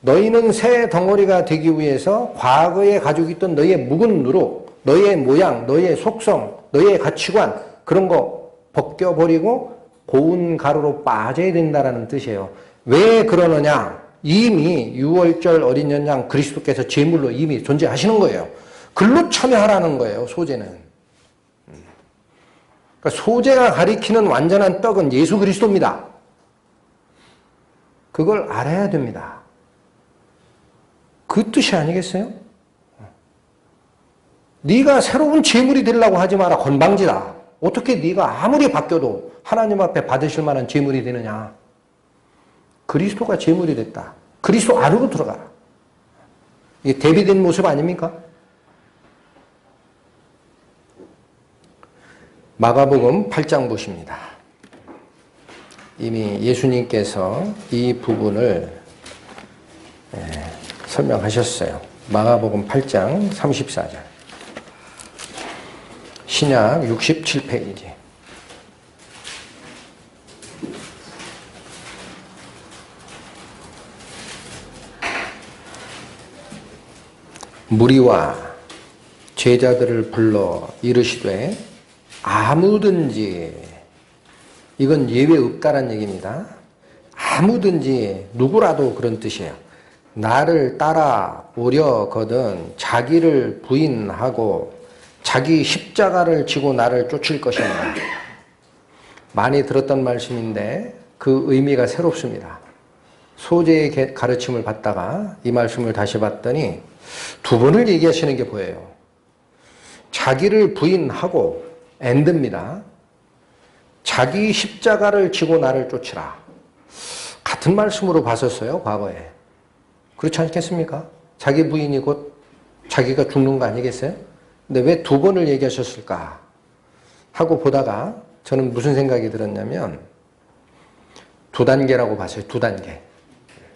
너희는 새 덩어리가 되기 위해서 과거에 가지고 있던 너희의 묵은 누룩, 너희의 모양, 너희의 속성, 너희의 가치관 그런 거 벗겨버리고 고운 가루로 빠져야 된다는 뜻이에요. 왜 그러느냐? 이미 유월절 어린 양 그리스도께서 제물로 이미 존재하시는 거예요. 글로 참여하라는 거예요. 소재는. 그러니까 소재가 가리키는 완전한 떡은 예수 그리스도입니다. 그걸 알아야 됩니다. 그 뜻이 아니겠어요? 네가 새로운 재물이 되려고 하지 마라. 건방지다. 어떻게 네가 아무리 바뀌어도 하나님 앞에 받으실 만한 재물이 되느냐. 그리스도가 재물이 됐다. 그리스도 안으로 들어가라. 이게 대비된 모습 아닙니까? 마가복음 8장 보십니다. 이미 예수님께서 이 부분을 설명하셨어요. 마가복음 8장 34절. 신약 67페이지. 무리와 제자들을 불러 이르시되 아무든지, 이건 예외 없다란 얘기입니다. 아무든지 누구라도 그런 뜻이에요. 나를 따라오려거든 자기를 부인하고 자기 십자가를 지고 나를 쫓을 것입니다. 많이 들었던 말씀인데 그 의미가 새롭습니다. 소재의 가르침을 받다가 이 말씀을 다시 봤더니 두 번을 얘기하시는 게 보여요. 자기를 부인하고 and입니다. 자기 십자가를 지고 나를 쫓으라. 같은 말씀으로 봤었어요, 과거에. 그렇지 않겠습니까? 자기 부인이 곧 자기가 죽는 거 아니겠어요? 근데 왜 두 번을 얘기하셨을까 하고 보다가 저는 무슨 생각이 들었냐면 두 단계라고 봤어요. 두 단계.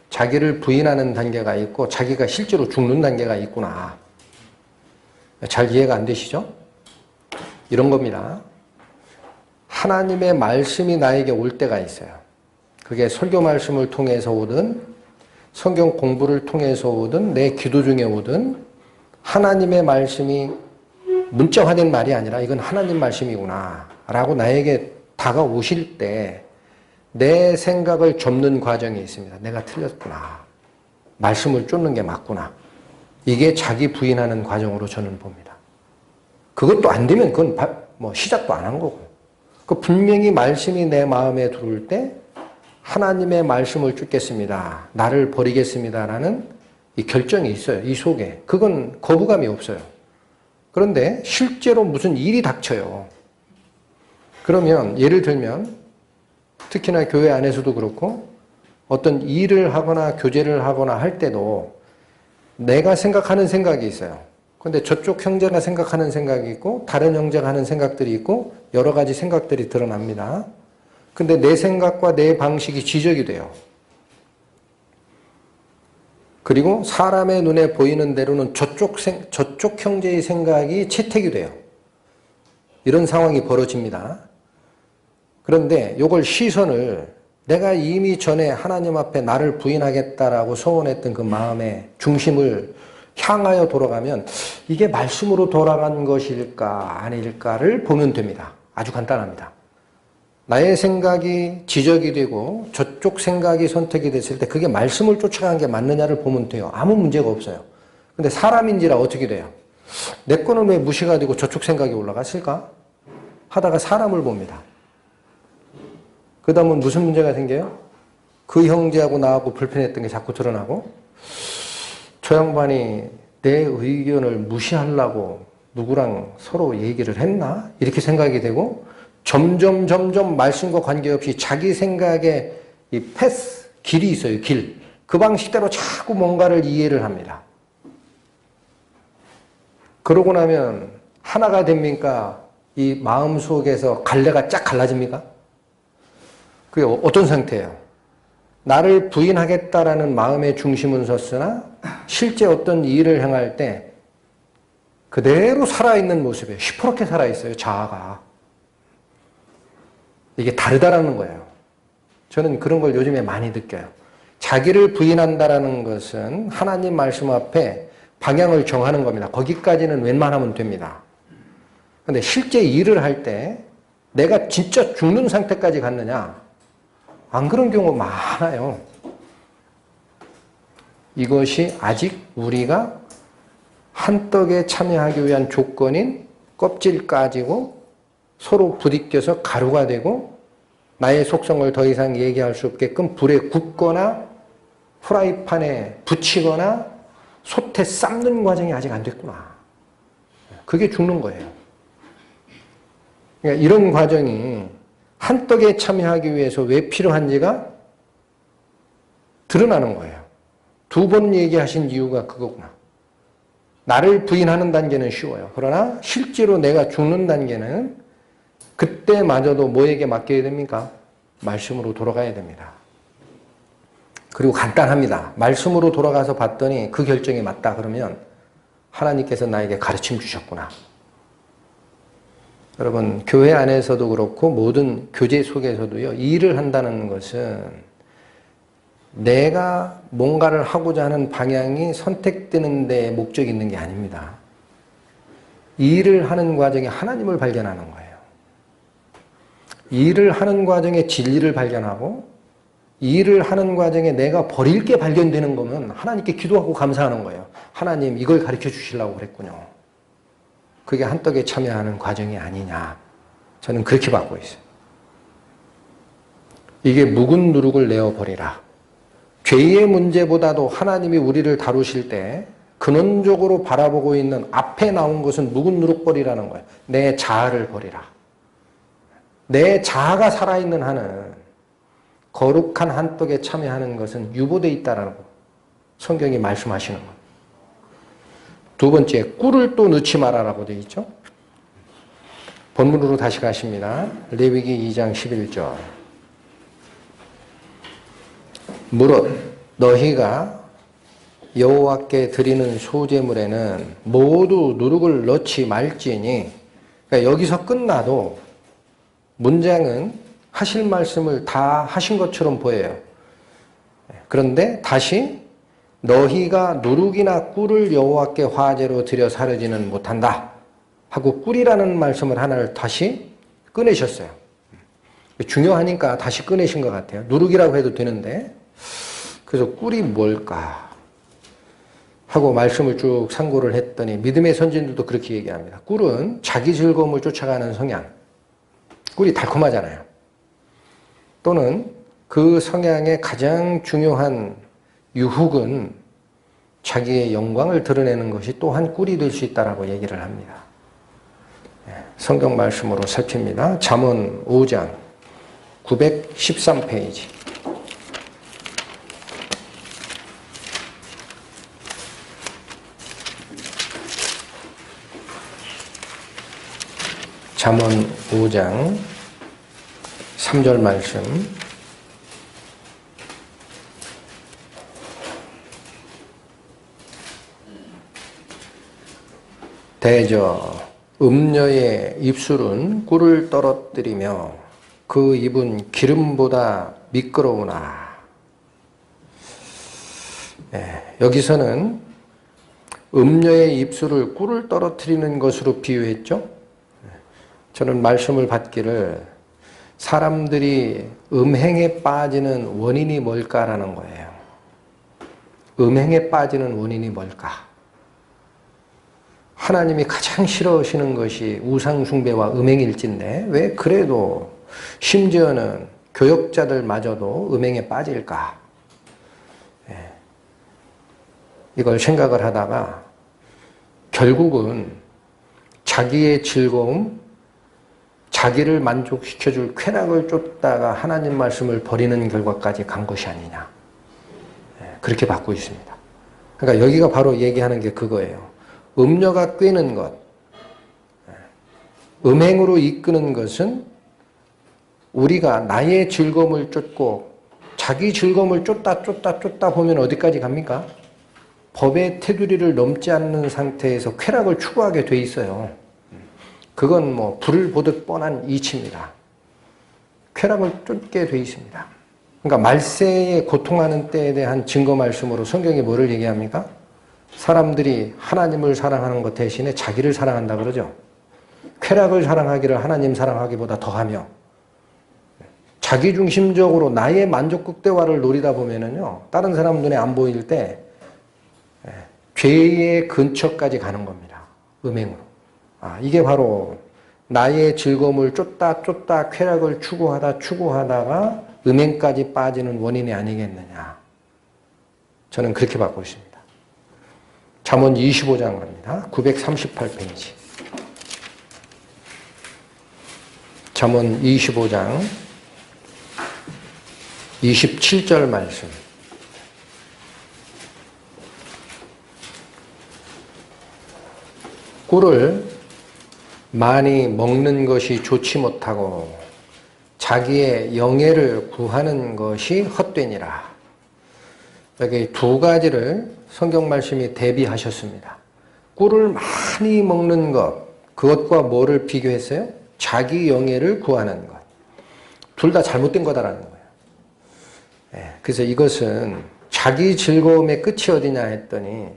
자기를 부인하는 단계가 있고 자기가 실제로 죽는 단계가 있구나. 잘 이해가 안 되시죠? 이런 겁니다. 하나님의 말씀이 나에게 올 때가 있어요. 그게 설교 말씀을 통해서 오든 성경 공부를 통해서 오든 내 기도 중에 오든 하나님의 말씀이 문자화된 말이 아니라 이건 하나님 말씀이구나 라고 나에게 다가오실 때 내 생각을 접는 과정이 있습니다. 내가 틀렸구나. 말씀을 쫓는 게 맞구나. 이게 자기 부인하는 과정으로 저는 봅니다. 그것도 안 되면 그건 뭐 시작도 안 한 거고. 그 분명히 말씀이 내 마음에 들어올 때 하나님의 말씀을 쫓겠습니다. 나를 버리겠습니다라는 이 결정이 있어요. 이 속에. 그건 거부감이 없어요. 그런데 실제로 무슨 일이 닥쳐요. 그러면 예를 들면 특히나 교회 안에서도 그렇고 어떤 일을 하거나 교제를 하거나 할 때도 내가 생각하는 생각이 있어요. 근데 저쪽 형제가 생각하는 생각이 있고 다른 형제가 하는 생각들이 있고 여러 가지 생각들이 드러납니다. 근데 내 생각과 내 방식이 지적이 돼요. 그리고 사람의 눈에 보이는 대로는 저쪽 형제의 생각이 채택이 돼요. 이런 상황이 벌어집니다. 그런데 이걸 시선을 내가 이미 전에 하나님 앞에 나를 부인하겠다라고 소원했던 그 마음의 중심을 향하여 돌아가면 이게 말씀으로 돌아간 것일까 아닐까를 보면 됩니다. 아주 간단합니다. 나의 생각이 지적이 되고 저쪽 생각이 선택이 됐을 때 그게 말씀을 쫓아간 게 맞느냐를 보면 돼요. 아무 문제가 없어요. 근데 사람인지라 어떻게 돼요? 내 거는 왜 무시가 되고 저쪽 생각이 올라갔을까? 하다가 사람을 봅니다. 그 다음은 무슨 문제가 생겨요? 그 형제하고 나하고 불편했던 게 자꾸 드러나고 저 양반이 내 의견을 무시하려고 누구랑 서로 얘기를 했나? 이렇게 생각이 되고 점점 말씀과 관계없이 자기 생각에 이 패스, 길이 있어요. 길. 그 방식대로 자꾸 뭔가를 이해를 합니다. 그러고 나면 하나가 됩니까? 이 마음속에서 갈래가 쫙 갈라집니까? 그게 어떤 상태예요? 나를 부인하겠다라는 마음의 중심은 섰으나 실제 어떤 일을 행할 때 그대로 살아있는 모습이에요. 시퍼렇게 살아있어요. 자아가. 이게 다르다라는 거예요. 저는 그런 걸 요즘에 많이 느껴요. 자기를 부인한다라는 것은 하나님 말씀 앞에 방향을 정하는 겁니다. 거기까지는 웬만하면 됩니다. 그런데 실제 일을 할 때 내가 진짜 죽는 상태까지 갔느냐? 안 그런 경우 많아요. 이것이 아직 우리가 한떡에 참여하기 위한 조건인 껍질 까지고 서로 부딪혀서 가루가 되고 나의 속성을 더 이상 얘기할 수 없게끔 불에 굽거나 프라이팬에 붙이거나 솥에 삶는 과정이 아직 안 됐구나. 그게 죽는 거예요. 그러니까 이런 과정이 한떡에 참여하기 위해서 왜 필요한지가 드러나는 거예요. 두 번 얘기하신 이유가 그거구나. 나를 부인하는 단계는 쉬워요. 그러나 실제로 내가 죽는 단계는 그때마저도 뭐에게 맡겨야 됩니까? 말씀으로 돌아가야 됩니다. 그리고 간단합니다. 말씀으로 돌아가서 봤더니 그 결정이 맞다 그러면 하나님께서 나에게 가르침 주셨구나. 여러분, 교회 안에서도 그렇고 모든 교제 속에서도요, 일을 한다는 것은 내가 뭔가를 하고자 하는 방향이 선택되는 데 목적이 있는 게 아닙니다. 일을 하는 과정에 하나님을 발견하는 거예요. 일을 하는 과정에 진리를 발견하고 일을 하는 과정에 내가 버릴 게 발견되는 거면 하나님께 기도하고 감사하는 거예요. 하나님, 이걸 가르쳐 주시려고 그랬군요. 그게 한떡에 참여하는 과정이 아니냐. 저는 그렇게 받고 있어요. 이게 묵은 누룩을 내어버리라. 죄의 문제보다도 하나님이 우리를 다루실 때 근원적으로 바라보고 있는 앞에 나온 것은 묵은 누룩버리라는 거예요. 내 자아를 버리라. 내 자아가 살아있는 한은 거룩한 한떡에 참여하는 것은 유보되어 있다는 거. 성경이 말씀하시는 거예요. 두 번째, 꿀을 또 넣지 마라라고 되어 있죠. 본문으로 다시 가십니다. 레위기 2장 11절. 무릇 너희가 여호와께 드리는 소제물에는 모두 누룩을 넣지 말지니, 그러니까 여기서 끝나도 문장은 하실 말씀을 다 하신 것처럼 보여요. 그런데 다시 너희가 누룩이나 꿀을 여호와께 화제로 드려 사르지는 못한다 하고 꿀이라는 말씀을 하나를 다시 꺼내셨어요. 중요하니까 다시 꺼내신 것 같아요. 누룩이라고 해도 되는데, 그래서 꿀이 뭘까 하고 말씀을 쭉 상고를 했더니 믿음의 선진들도 그렇게 얘기합니다. 꿀은 자기 즐거움을 쫓아가는 성향. 꿀이 달콤하잖아요. 또는 그 성향의 가장 중요한 유혹은 자기의 영광을 드러내는 것이 또한 꿀이 될 수 있다라고 얘기를 합니다. 성경 말씀으로 살핍니다. 잠언 5장 913페이지. 잠언 5장 3절 말씀. 대저 음녀의 입술은 꿀을 떨어뜨리며 그 입은 기름보다 미끄러우나. 여기서는 음녀의 입술을 꿀을 떨어뜨리는 것으로 비유했죠. 저는 말씀을 받기를 사람들이 음행에 빠지는 원인이 뭘까라는 거예요. 음행에 빠지는 원인이 뭘까? 하나님이 가장 싫어하시는 것이 우상숭배와 음행일진데 왜 그래도 심지어는 교역자들마저도 음행에 빠질까? 이걸 생각을 하다가 결국은 자기의 즐거움, 자기를 만족시켜줄 쾌락을 쫓다가 하나님 말씀을 버리는 결과까지 간 것이 아니냐. 그렇게 받고 있습니다. 그러니까 여기가 바로 얘기하는 게 그거예요. 음녀가 꿰는 것, 음행으로 이끄는 것은 우리가 나의 즐거움을 쫓고 자기 즐거움을 쫓다 보면 어디까지 갑니까? 법의 테두리를 넘지 않는 상태에서 쾌락을 추구하게 돼 있어요. 그건 뭐 불을 보듯 뻔한 이치입니다. 쾌락을 쫓게 돼 있습니다. 그러니까 말세에 고통하는 때에 대한 증거 말씀으로 성경이 뭐를 얘기합니까? 사람들이 하나님을 사랑하는 것 대신에 자기를 사랑한다 그러죠. 쾌락을 사랑하기를 하나님 사랑하기보다 더하며 자기중심적으로 나의 만족 극대화를 노리다 보면은요, 다른 사람 눈에 안 보일 때 죄의 근처까지 가는 겁니다. 음행으로. 이게 바로 나의 즐거움을 쫓다 쾌락을 추구하다가 음행까지 빠지는 원인이 아니겠느냐. 저는 그렇게 받고 있습니다. 잠언 25장 갑니다. 938페이지. 잠언 25장 27절 말씀. 꿀을 많이 먹는 것이 좋지 못하고 자기의 영예를 구하는 것이 헛되니라. 여기 두 가지를 성경 말씀이 대비하셨습니다. 꿀을 많이 먹는 것, 그것과 뭐를 비교했어요? 자기 영예를 구하는 것. 둘 다 잘못된 거다라는 거예요. 그래서 이것은 자기 즐거움의 끝이 어디냐 했더니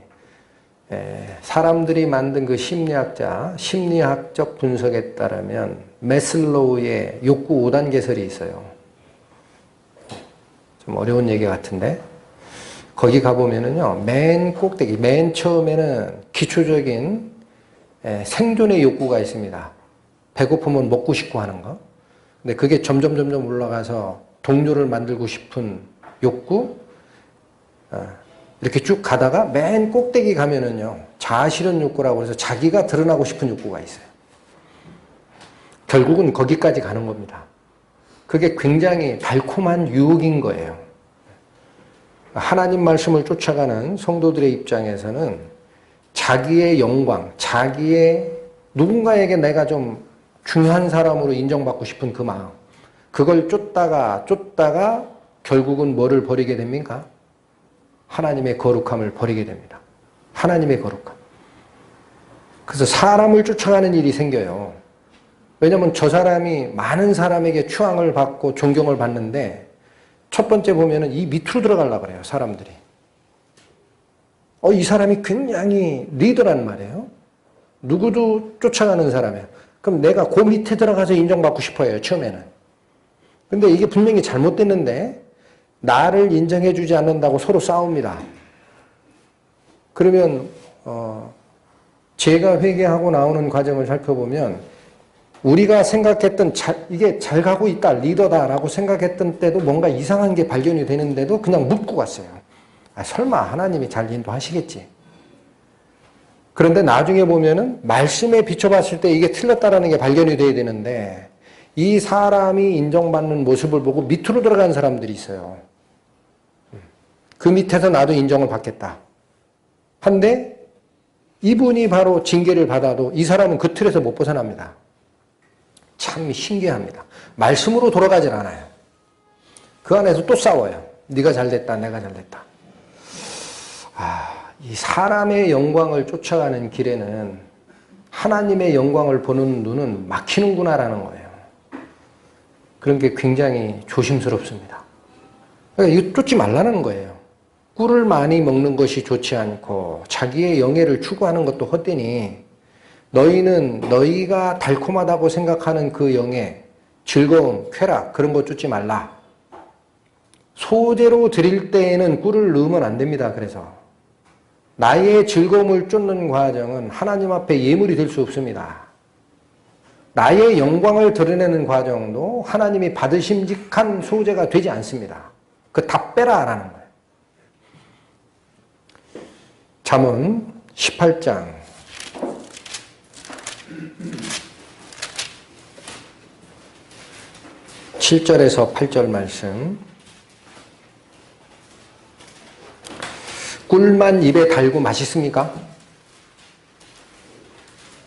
사람들이 만든 그 심리학적 분석에 따르면 매슬로우의 욕구 5단계설이 있어요. 좀 어려운 얘기 같은데 거기 가보면은요, 맨 꼭대기, 맨 처음에는 기초적인 생존의 욕구가 있습니다. 배고프면 먹고 싶고 하는 거. 근데 그게 점점 올라가서 동료를 만들고 싶은 욕구, 이렇게 쭉 가다가 맨 꼭대기 가면은요, 자아실현 욕구라고 해서 자기가 드러나고 싶은 욕구가 있어요. 결국은 거기까지 가는 겁니다. 그게 굉장히 달콤한 유혹인 거예요. 하나님 말씀을 쫓아가는 성도들의 입장에서는 자기의 영광, 자기의 누군가에게 내가 좀 중요한 사람으로 인정받고 싶은 그 마음, 그걸 쫓다가 결국은 뭐를 버리게 됩니까? 하나님의 거룩함을 버리게 됩니다. 하나님의 거룩함. 그래서 사람을 쫓아가는 일이 생겨요. 왜냐하면 저 사람이 많은 사람에게 추앙을 받고 존경을 받는데 첫 번째 보면은 이 밑으로 들어가려고 그래요, 사람들이. 이 사람이 굉장히 리더란 말이에요. 누구도 쫓아가는 사람이에요. 그럼 내가 그 밑에 들어가서 인정받고 싶어요, 처음에는. 근데 이게 분명히 잘못됐는데 나를 인정해주지 않는다고 서로 싸웁니다. 그러면 제가 회개하고 나오는 과정을 살펴보면 우리가 생각했던 이게 잘 가고 있다, 리더다라고 생각했던 때도 뭔가 이상한 게 발견이 되는데도 그냥 묻고 갔어요. 설마 하나님이 잘 인도하시겠지. 그런데 나중에 보면은 말씀에 비춰봤을 때 이게 틀렸다라는 게 발견이 돼야 되는데 이 사람이 인정받는 모습을 보고 밑으로 들어간 사람들이 있어요. 그 밑에서 나도 인정을 받겠다. 한데 이분이 바로 징계를 받아도 이 사람은 그 틀에서 못 벗어납니다. 참 신기합니다. 말씀으로 돌아가질 않아요. 그 안에서 또 싸워요. 네가 잘됐다, 내가 잘됐다. 이 사람의 영광을 쫓아가는 길에는 하나님의 영광을 보는 눈은 막히는구나라는 거예요. 그런 게 굉장히 조심스럽습니다. 그러니까 이거 쫓지 말라는 거예요. 꿀을 많이 먹는 것이 좋지 않고 자기의 영예를 추구하는 것도 헛되니 너희는 너희가 달콤하다고 생각하는 그 영예, 즐거움, 쾌락 그런 거 쫓지 말라. 소재로 드릴 때에는 꿀을 넣으면 안 됩니다. 그래서 나의 즐거움을 쫓는 과정은 하나님 앞에 예물이 될 수 없습니다. 나의 영광을 드러내는 과정도 하나님이 받으심직한 소재가 되지 않습니다. 그 다 빼라라는 거예요. 잠언 18장 7절에서 8절 말씀. 꿀만 입에 달고 맛있습니까?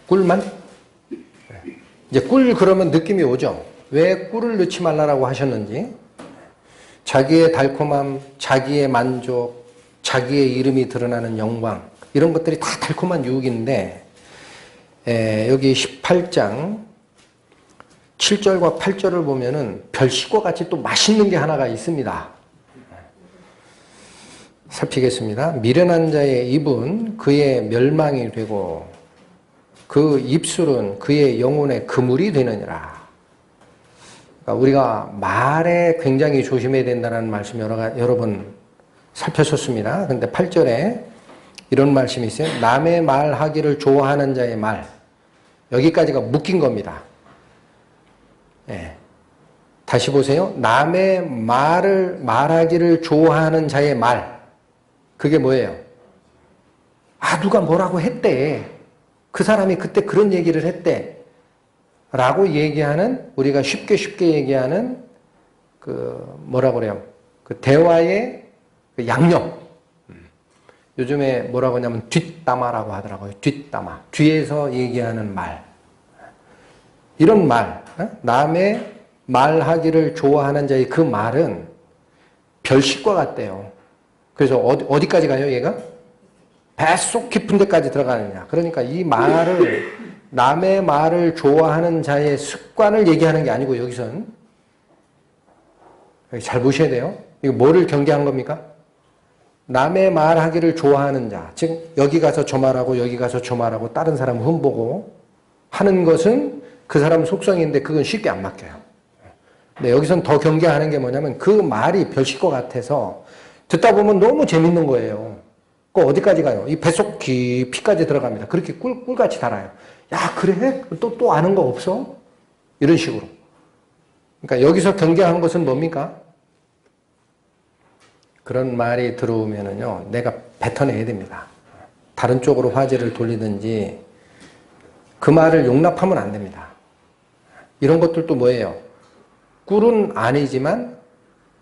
꿀만? 이제 꿀 그러면 느낌이 오죠? 왜 꿀을 넣지 말라고 하셨는지. 자기의 달콤함, 자기의 만족, 자기의 이름이 드러나는 영광 이런 것들이 다 달콤한 유혹인데 여기 18장 7절과 8절을 보면은 별식과 같이 또 맛있는 게 하나가 있습니다. 살피겠습니다. 미련한 자의 입은 그의 멸망이 되고 그 입술은 그의 영혼의 그물이 되느니라. 그러니까 우리가 말에 굉장히 조심해야 된다는 말씀 여러 번 살펴봤습니다. 그런데 8절에 이런 말씀이 있어요. 남의 말하기를 좋아하는 자의 말. 여기까지가 묶인 겁니다. 예. 다시 보세요. 남의 말하기를 좋아하는 자의 말. 그게 뭐예요? 아, 누가 뭐라고 했대. 그 사람이 그때 그런 얘기를 했대. 라고 얘기하는, 우리가 쉽게 얘기하는, 뭐라고 그래요? 그 대화의 그 양념. 요즘에 뭐라고 하냐면 뒷담화라고 하더라고요. 뒷담화. 뒤에서 얘기하는 말. 이런 말. 남의 말하기를 좋아하는 자의 그 말은 별식과 같대요. 그래서 어디까지 가요, 얘가? 뱃속 깊은 데까지 들어가느냐. 그러니까 이 말을, 남의 말을 좋아하는 자의 습관을 얘기하는 게 아니고, 여기선. 잘 보셔야 돼요. 이거 뭐를 경계한 겁니까? 남의 말하기를 좋아하는 자. 즉, 여기 가서 저 말하고, 여기 가서 저 말하고, 다른 사람 흠보고 하는 것은 그 사람 속성인데, 그건 쉽게 안 맡겨요. 근데 여기선 더 경계하는 게 뭐냐면, 그 말이 별식과 같아서 듣다 보면 너무 재밌는 거예요. 그 어디까지 가요? 이 뱃속 깊이까지 들어갑니다. 그렇게 꿀같이 달아요. 야, 그래? 또 아는 거 없어? 이런 식으로. 그러니까 여기서 경계한 것은 뭡니까? 그런 말이 들어오면은요, 내가 뱉어내야 됩니다. 다른 쪽으로 화제를 돌리든지, 그 말을 용납하면 안 됩니다. 이런 것들도 뭐예요? 꿀은 아니지만,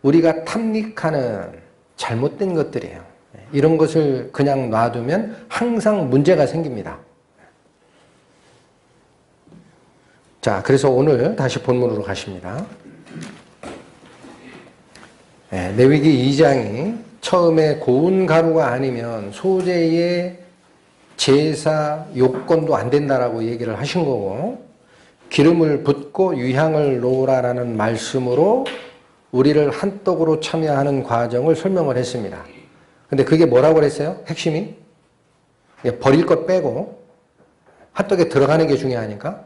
우리가 탐닉하는 잘못된 것들이에요. 이런 것을 그냥 놔두면 항상 문제가 생깁니다. 자, 그래서 오늘 다시 본문으로 가십니다. 레위기 2장이 처음에 고운 가루가 아니면 소재의 제사 요건도 안 된다라고 얘기를 하신 거고, 기름을 붓고 유향을 놓으라라는 말씀으로 우리를 한떡으로 참여하는 과정을 설명을 했습니다. 근데 그게 뭐라고 그랬어요? 핵심이? 버릴 것 빼고 한떡에 들어가는 게 중요하니까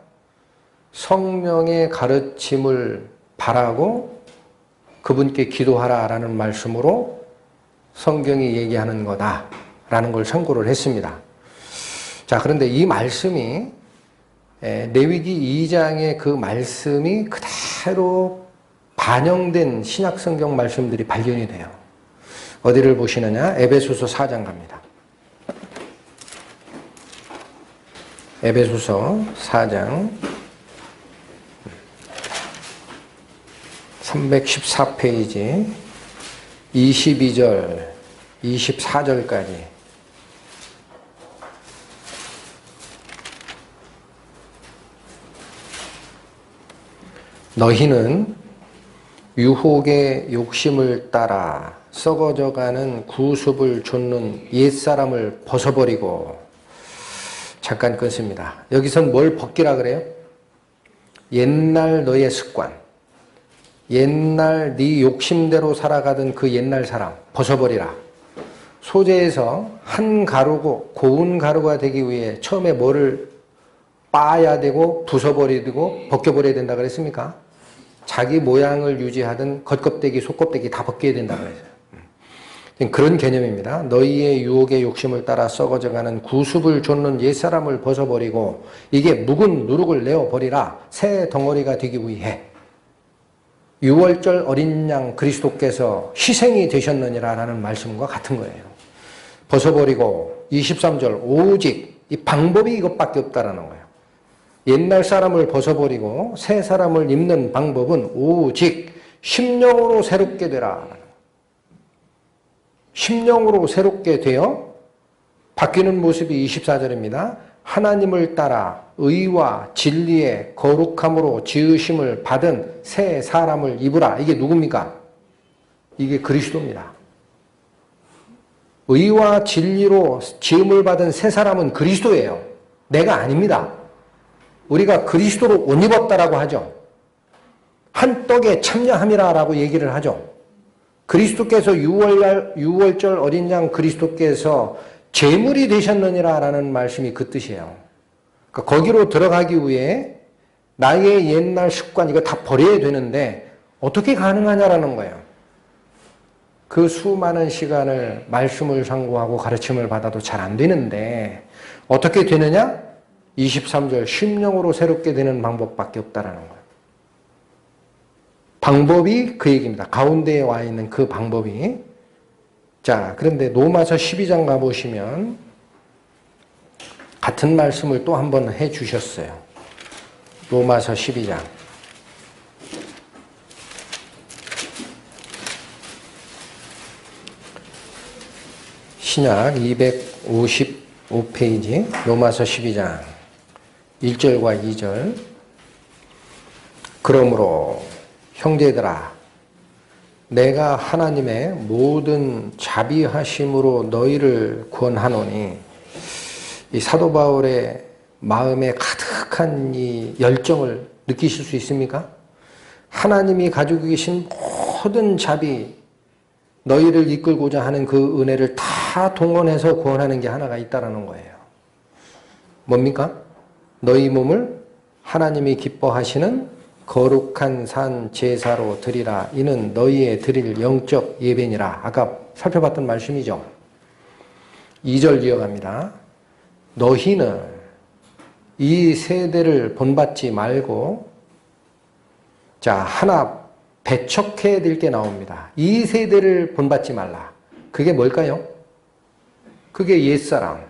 성령의 가르침을 바라고 그분께 기도하라라는 말씀으로 성경이 얘기하는 거다라는 걸 참고를 했습니다. 자, 그런데 이 말씀이 레위기 2장의 그 말씀이 그대로 반영된 신약 성경 말씀들이 발견이 돼요. 어디를 보시느냐? 에베소서 4장 갑니다. 에베소서 4장 314페이지 22절 24절까지 너희는 유혹의 욕심을 따라 썩어져가는 구습을 좇는 옛사람을 벗어버리고, 잠깐 끊습니다. 여기선 뭘 벗기라 그래요? 옛날 너의 습관, 옛날 네 욕심대로 살아가던 그 옛날 사람 벗어버리라. 소재에서 한 가루고 고운 가루가 되기 위해 처음에 뭐를 빻아야 되고 부숴버리고 벗겨버려야 된다 그랬습니까? 자기 모양을 유지하던 겉껍데기, 속껍데기 다 벗겨야 된다 그랬어요. 그런 개념입니다. 너희의 유혹의 욕심을 따라 썩어져가는 구습을 좇는 옛사람을 벗어버리고, 이게 묵은 누룩을 내어버리라. 새 덩어리가 되기 위해 유월절 어린 양 그리스도께서 희생이 되셨느니라 라는 말씀과 같은 거예요. 벗어버리고 23절 오직, 이 방법이 이것밖에 없다라는 거예요. 옛날 사람을 벗어버리고 새 사람을 입는 방법은 오직 심령으로 새롭게 되라. 심령으로 새롭게 되어 바뀌는 모습이 24절입니다. 하나님을 따라 의와 진리의 거룩함으로 지으심을 받은 새 사람을 입으라. 이게 누굽니까? 이게 그리스도입니다. 의와 진리로 지음을 받은 새 사람은 그리스도예요. 내가 아닙니다. 우리가 그리스도로 옷 입었다라고 하죠. 한 떡에 참여함이라고 얘기를 하죠. 그리스도께서 유월절 어린 양 그리스도께서 제물이 되셨느니라라는 말씀이 그 뜻이에요. 그러니까 거기로 들어가기 위해 나의 옛날 습관 이거 다 버려야 되는데 어떻게 가능하냐라는 거예요. 그 수많은 시간을 말씀을 상고하고 가르침을 받아도 잘 안 되는데 어떻게 되느냐? 23절 심령으로 새롭게 되는 방법밖에 없다라는 거예요. 방법이 그 얘기입니다. 가운데에 와 있는 그 방법이. 자, 그런데 로마서 12장 가보시면 같은 말씀을 또 한 번 해 주셨어요. 로마서 12장. 신약 255페이지 로마서 12장 1절과 2절. 그러므로 형제들아 내가 하나님의 모든 자비하심으로 너희를 권하노니, 이 사도 바울의 마음에 가득한 이 열정을 느끼실 수 있습니까? 하나님이 가지고 계신 모든 자비, 너희를 이끌고자 하는 그 은혜를 다 동원해서 구원하는 게 하나가 있다라는 거예요. 뭡니까? 너희 몸을 하나님이 기뻐하시는 거룩한 산 제사로 드리라. 이는 너희의 드릴 영적 예배니라. 아까 살펴봤던 말씀이죠. 2절 이어갑니다. 너희는 이 세대를 본받지 말고, 자, 하나 배척해야 될 게 나옵니다. 이 세대를 본받지 말라. 그게 뭘까요? 그게 옛사람,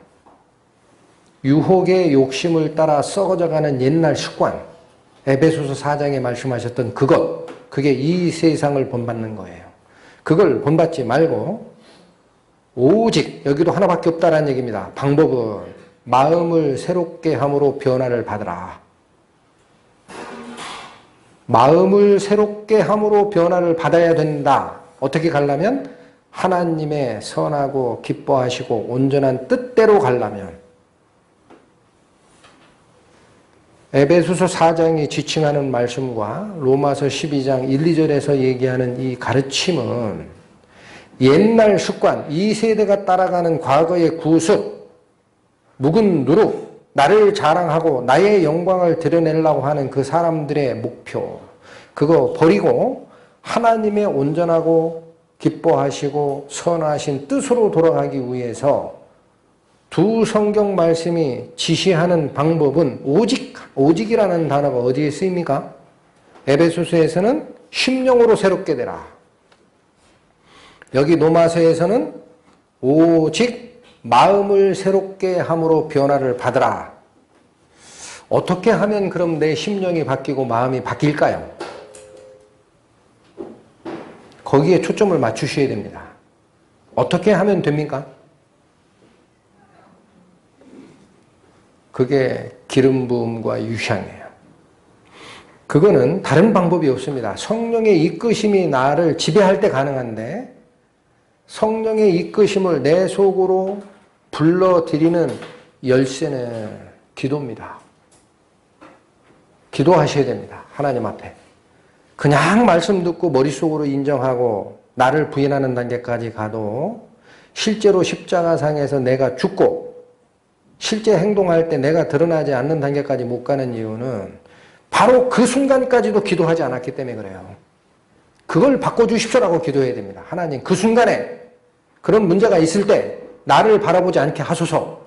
유혹의 욕심을 따라 썩어져가는 옛날 습관, 에베소서 4장에 말씀하셨던 그것, 그게 이 세상을 본받는 거예요. 그걸 본받지 말고 오직, 여기도 하나밖에 없다라는 얘기입니다. 방법은 마음을 새롭게 함으로 변화를 받으라. 마음을 새롭게 함으로 변화를 받아야 된다. 어떻게 가려면? 하나님의 선하고 기뻐하시고 온전한 뜻대로 가려면. 에베소서 4장이 지칭하는 말씀과 로마서 12장 1, 2절에서 얘기하는 이 가르침은 옛날 습관, 이 세대가 따라가는 과거의 구습, 묵은 누룩, 나를 자랑하고 나의 영광을 드러내려고 하는 그 사람들의 목표, 그거 버리고 하나님의 온전하고 기뻐하시고 선하신 뜻으로 돌아가기 위해서 두 성경 말씀이 지시하는 방법은 오직이라는 단어가 어디에 쓰입니까? 에베소서에서는 심령으로 새롭게 되라. 여기 로마서에서는 오직 마음을 새롭게 함으로 변화를 받으라. 어떻게 하면 그럼 내 심령이 바뀌고 마음이 바뀔까요? 거기에 초점을 맞추셔야 됩니다. 어떻게 하면 됩니까? 그게 기름 부음과 유향이에요. 그거는 다른 방법이 없습니다. 성령의 이끄심이 나를 지배할 때 가능한데, 성령의 이끄심을 내 속으로 불러들이는 열쇠는 기도입니다. 기도하셔야 됩니다. 하나님 앞에. 그냥 말씀 듣고 머릿속으로 인정하고 나를 부인하는 단계까지 가도 실제로 십자가상에서 내가 죽고 실제 행동할 때 내가 드러나지 않는 단계까지 못 가는 이유는 바로 그 순간까지도 기도하지 않았기 때문에 그래요. 그걸 바꿔주십시오라고 기도해야 됩니다. 하나님, 그 순간에 그런 문제가 있을 때 나를 바라보지 않게 하소서.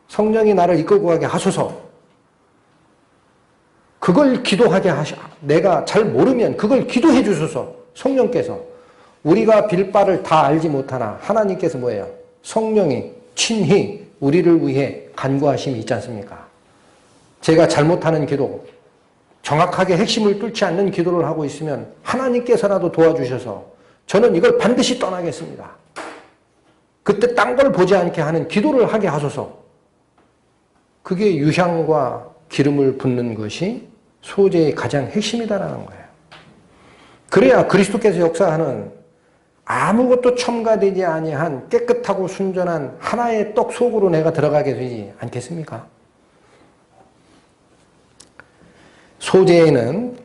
성령이 나를 이끌고 가게 하소서. 그걸 기도하게 하셔. 내가 잘 모르면 그걸 기도해 주소서. 성령께서. 우리가 빌 바를 다 알지 못하나 하나님께서 뭐예요? 성령이 친히 우리를 위해 간구하심이 있지 않습니까? 제가 잘못하는 기도, 정확하게 핵심을 뚫지 않는 기도를 하고 있으면 하나님께서라도 도와주셔서 저는 이걸 반드시 떠나겠습니다. 그때 딴 걸 보지 않게 하는 기도를 하게 하소서. 그게 유향과 기름을 붓는 것이 소재의 가장 핵심이다라는 거예요. 그래야 그리스도께서 역사하는 아무것도 첨가되지 아니한 깨끗하고 순전한 하나의 떡 속으로 내가 들어가게 되지 않겠습니까? 소재에는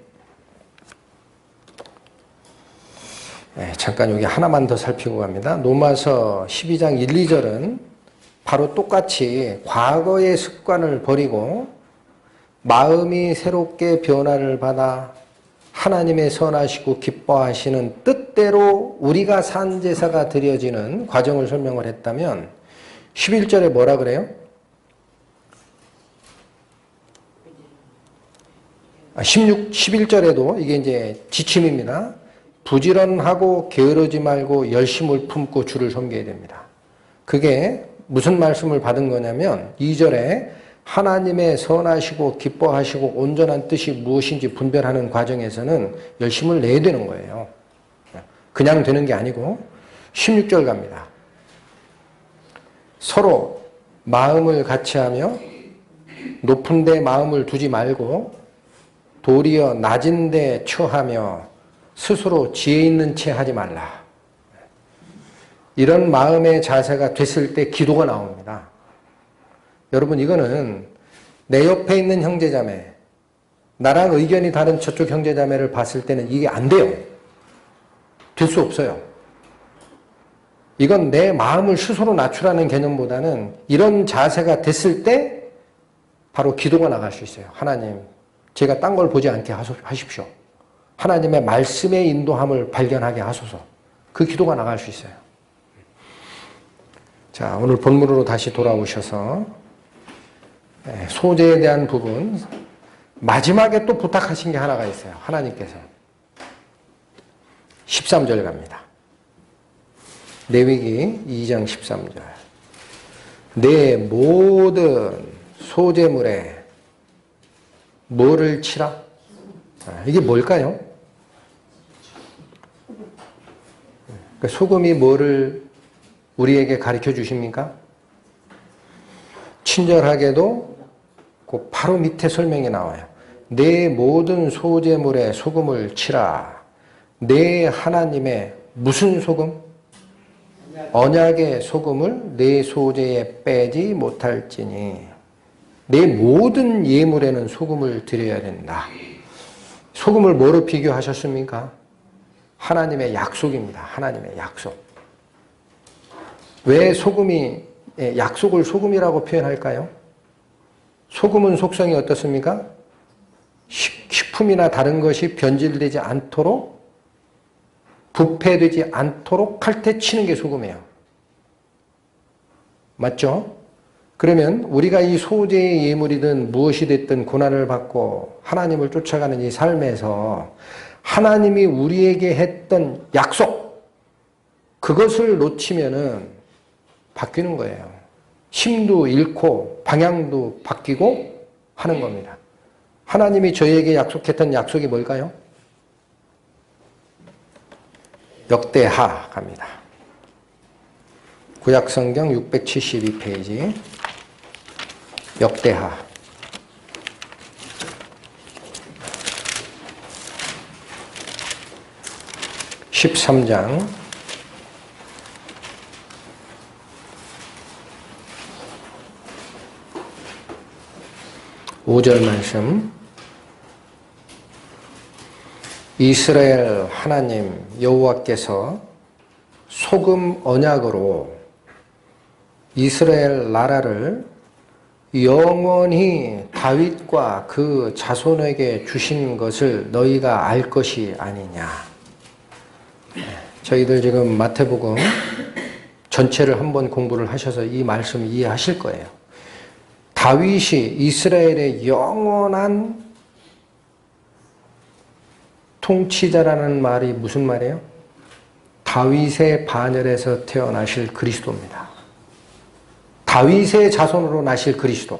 잠깐 여기 하나만 더 살피고 갑니다. 로마서 12장 1, 2절은 바로 똑같이 과거의 습관을 버리고 마음이 새롭게 변화를 받아 하나님의 선하시고 기뻐하시는 뜻대로 우리가 산 제사가 드려지는 과정을 설명을 했다면 11절에 뭐라 그래요? 11절에도 이게 이제 지침입니다. 부지런하고 게으르지 말고 열심을 품고 주를 섬겨야 됩니다. 그게 무슨 말씀을 받은 거냐면 2절에 하나님의 선하시고 기뻐하시고 온전한 뜻이 무엇인지 분별하는 과정에서는 열심을 내야 되는 거예요. 그냥 되는 게 아니고 16절 갑니다. 서로 마음을 같이하며 높은 데 마음을 두지 말고 도리어 낮은 데 처하며 스스로 지혜 있는 채 하지 말라. 이런 마음의 자세가 됐을 때 기도가 나옵니다. 여러분 이거는 내 옆에 있는 형제자매, 나랑 의견이 다른 저쪽 형제자매를 봤을 때는 이게 안 돼요. 될 수 없어요. 이건 내 마음을 스스로 낮추라는 개념보다는 이런 자세가 됐을 때 바로 기도가 나갈 수 있어요. 하나님, 제가 딴 걸 보지 않게 하십시오. 하나님의 말씀의 인도함을 발견하게 하소서. 그 기도가 나갈 수 있어요. 자, 오늘 본문으로 다시 돌아오셔서 소재에 대한 부분 마지막에 또 부탁하신 게 하나가 있어요. 하나님께서 13절 갑니다. 레위기 2장 13절. 내 모든 소재물에 뭐를 치라? 이게 뭘까요? 소금이 뭐를 우리에게 가르쳐 주십니까? 친절하게도 그 바로 밑에 설명이 나와요. 내 모든 소재물에 소금을 치라. 내 하나님의 무슨 소금? 언약의 소금을 내 소재에 빼지 못할지니 내 모든 예물에는 소금을 드려야 된다. 소금을 뭐로 비교하셨습니까? 하나님의 약속입니다. 하나님의 약속. 왜 소금이 약속을 소금이라고 표현할까요? 소금은 속성이 어떻습니까? 식품이나 다른 것이 변질되지 않도록 부패되지 않도록 칼퇴치는 게 소금이에요. 맞죠? 그러면 우리가 이 소재의 예물이든 무엇이 됐든 고난을 받고 하나님을 쫓아가는 이 삶에서 하나님이 우리에게 했던 약속, 그것을 놓치면은 바뀌는 거예요. 힘도 잃고 방향도 바뀌고 하는 겁니다. 하나님이 저희에게 약속했던 약속이 뭘까요? 역대하 갑니다. 구약성경 672페이지 역대하 13장 5절 말씀. 이스라엘 하나님 여호와께서 소금 언약으로 이스라엘 나라를 영원히 다윗과 그 자손에게 주신 것을 너희가 알 것이 아니냐. 저희들 지금 마태복음 전체를 한번 공부를 하셔서 이 말씀 이해하실 거예요. 다윗이 이스라엘의 영원한 통치자라는 말이 무슨 말이에요? 다윗의 반열에서 태어나실 그리스도입니다. 다윗의 자손으로 나실 그리스도.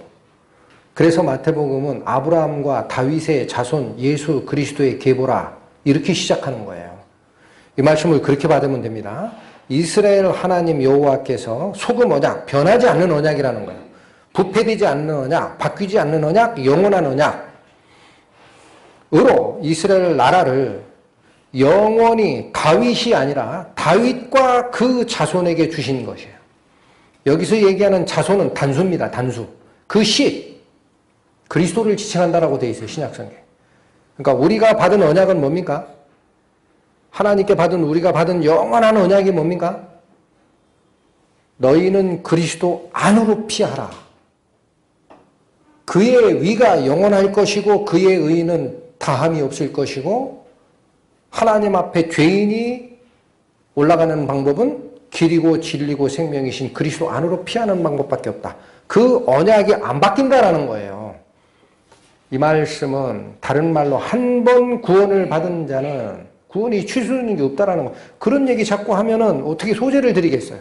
그래서 마태복음은 아브라함과 다윗의 자손 예수 그리스도의 계보라 이렇게 시작하는 거예요. 이 말씀을 그렇게 받으면 됩니다. 이스라엘 하나님 여호와께서 소금 언약, 변하지 않는 언약이라는 거예요. 부패되지 않는 언약, 바뀌지 않는 언약, 영원한 언약으로 이스라엘 나라를 영원히 다윗이 아니라 다윗과 그 자손에게 주신 것이에요. 여기서 얘기하는 자손은 단수입니다. 단수. 그 씨, 그리스도를 지칭한다라고 되어 있어요. 신약성경에. 그러니까 우리가 받은 언약은 뭡니까? 하나님께 받은 우리가 받은 영원한 언약이 뭡니까? 너희는 그리스도 안으로 피하라. 그의 위가 영원할 것이고 그의 의는 다함이 없을 것이고 하나님 앞에 죄인이 올라가는 방법은 길이고 진리고 생명이신 그리스도 안으로 피하는 방법밖에 없다. 그 언약이 안 바뀐다라는 거예요. 이 말씀은 다른 말로 한 번 구원을 받은 자는 구원이 취소되는 게 없다라는 거. 그런 얘기 자꾸 하면은 어떻게 소재를 드리겠어요?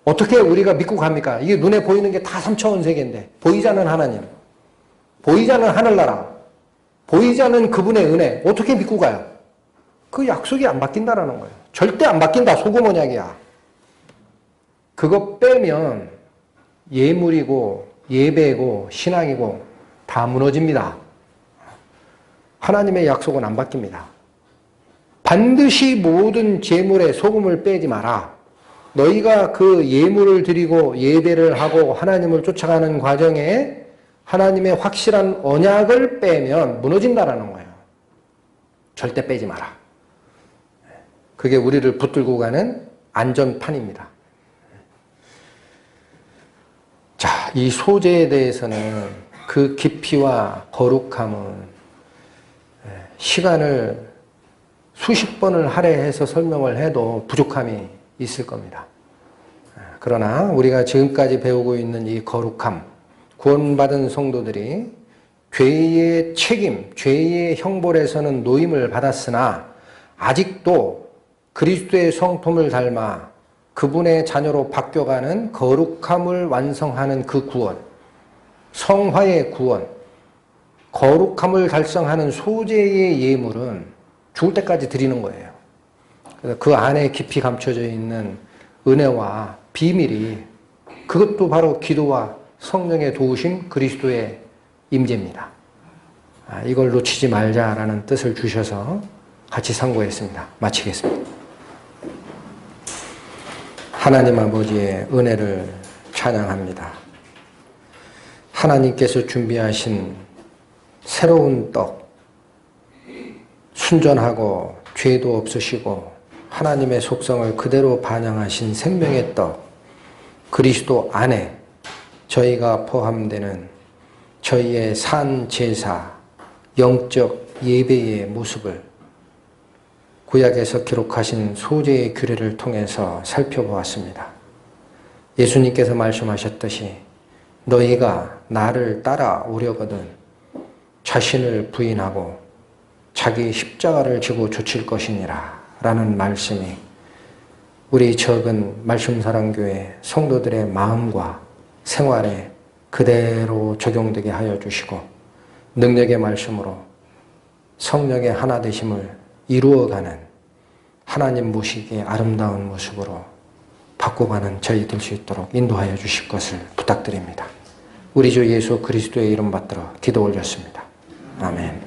어떻게 우리가 믿고 갑니까? 이게 눈에 보이는 게 다 3차원 세계인데 보이지 않는 하나님, 보이지 않는 하늘나라, 보이지 않는 그분의 은혜 어떻게 믿고 가요? 그 약속이 안 바뀐다라는 거예요. 절대 안 바뀐다. 소금 언약이야. 그거 빼면 예물이고 예배고 신앙이고 다 무너집니다. 하나님의 약속은 안 바뀝니다. 반드시 모든 제물에 소금을 빼지 마라. 너희가 그 예물을 드리고 예배를 하고 하나님을 쫓아가는 과정에 하나님의 확실한 언약을 빼면 무너진다라는 거예요. 절대 빼지 마라. 그게 우리를 붙들고 가는 안전판입니다. 자, 이 소재에 대해서는 그 깊이와 거룩함은 시간을 수십 번을 할애해서 설명을 해도 부족함이 있을 겁니다. 그러나 우리가 지금까지 배우고 있는 이 거룩함, 구원받은 성도들이 죄의 책임, 죄의 형벌에서는 노임을 받았으나 아직도 그리스도의 성품을 닮아 그분의 자녀로 바뀌어가는 거룩함을 완성하는 그 구원, 성화의 구원, 거룩함을 달성하는 소재의 예물은 죽을 때까지 드리는 거예요. 그래서 그 안에 깊이 감춰져 있는 은혜와 비밀이 그것도 바로 기도와 성령의 도우심 그리스도의 임재입니다. 이걸 놓치지 말자라는 뜻을 주셔서 같이 상고했습니다. 마치겠습니다. 하나님 아버지의 은혜를 찬양합니다. 하나님께서 준비하신 새로운 떡, 순전하고 죄도 없으시고 하나님의 속성을 그대로 반영하신 생명의 떡, 그리스도 안에 저희가 포함되는 저희의 산 제사, 영적 예배의 모습을 구약에서 기록하신 소재의 규례를 통해서 살펴보았습니다. 예수님께서 말씀하셨듯이 너희가 나를 따라오려거든 자신을 부인하고 자기 십자가를 지고 좇을 것이니라 라는 말씀이 우리 적은 말씀사랑교회 성도들의 마음과 생활에 그대로 적용되게 하여 주시고 능력의 말씀으로 성령의 하나 되심을 이루어가는 하나님 모시기의 아름다운 모습으로 바꿔가는 저희 될 수 있도록 인도하여 주실 것을 부탁드립니다. 우리 주 예수 그리스도의 이름 받들어 기도 올렸습니다. 아멘.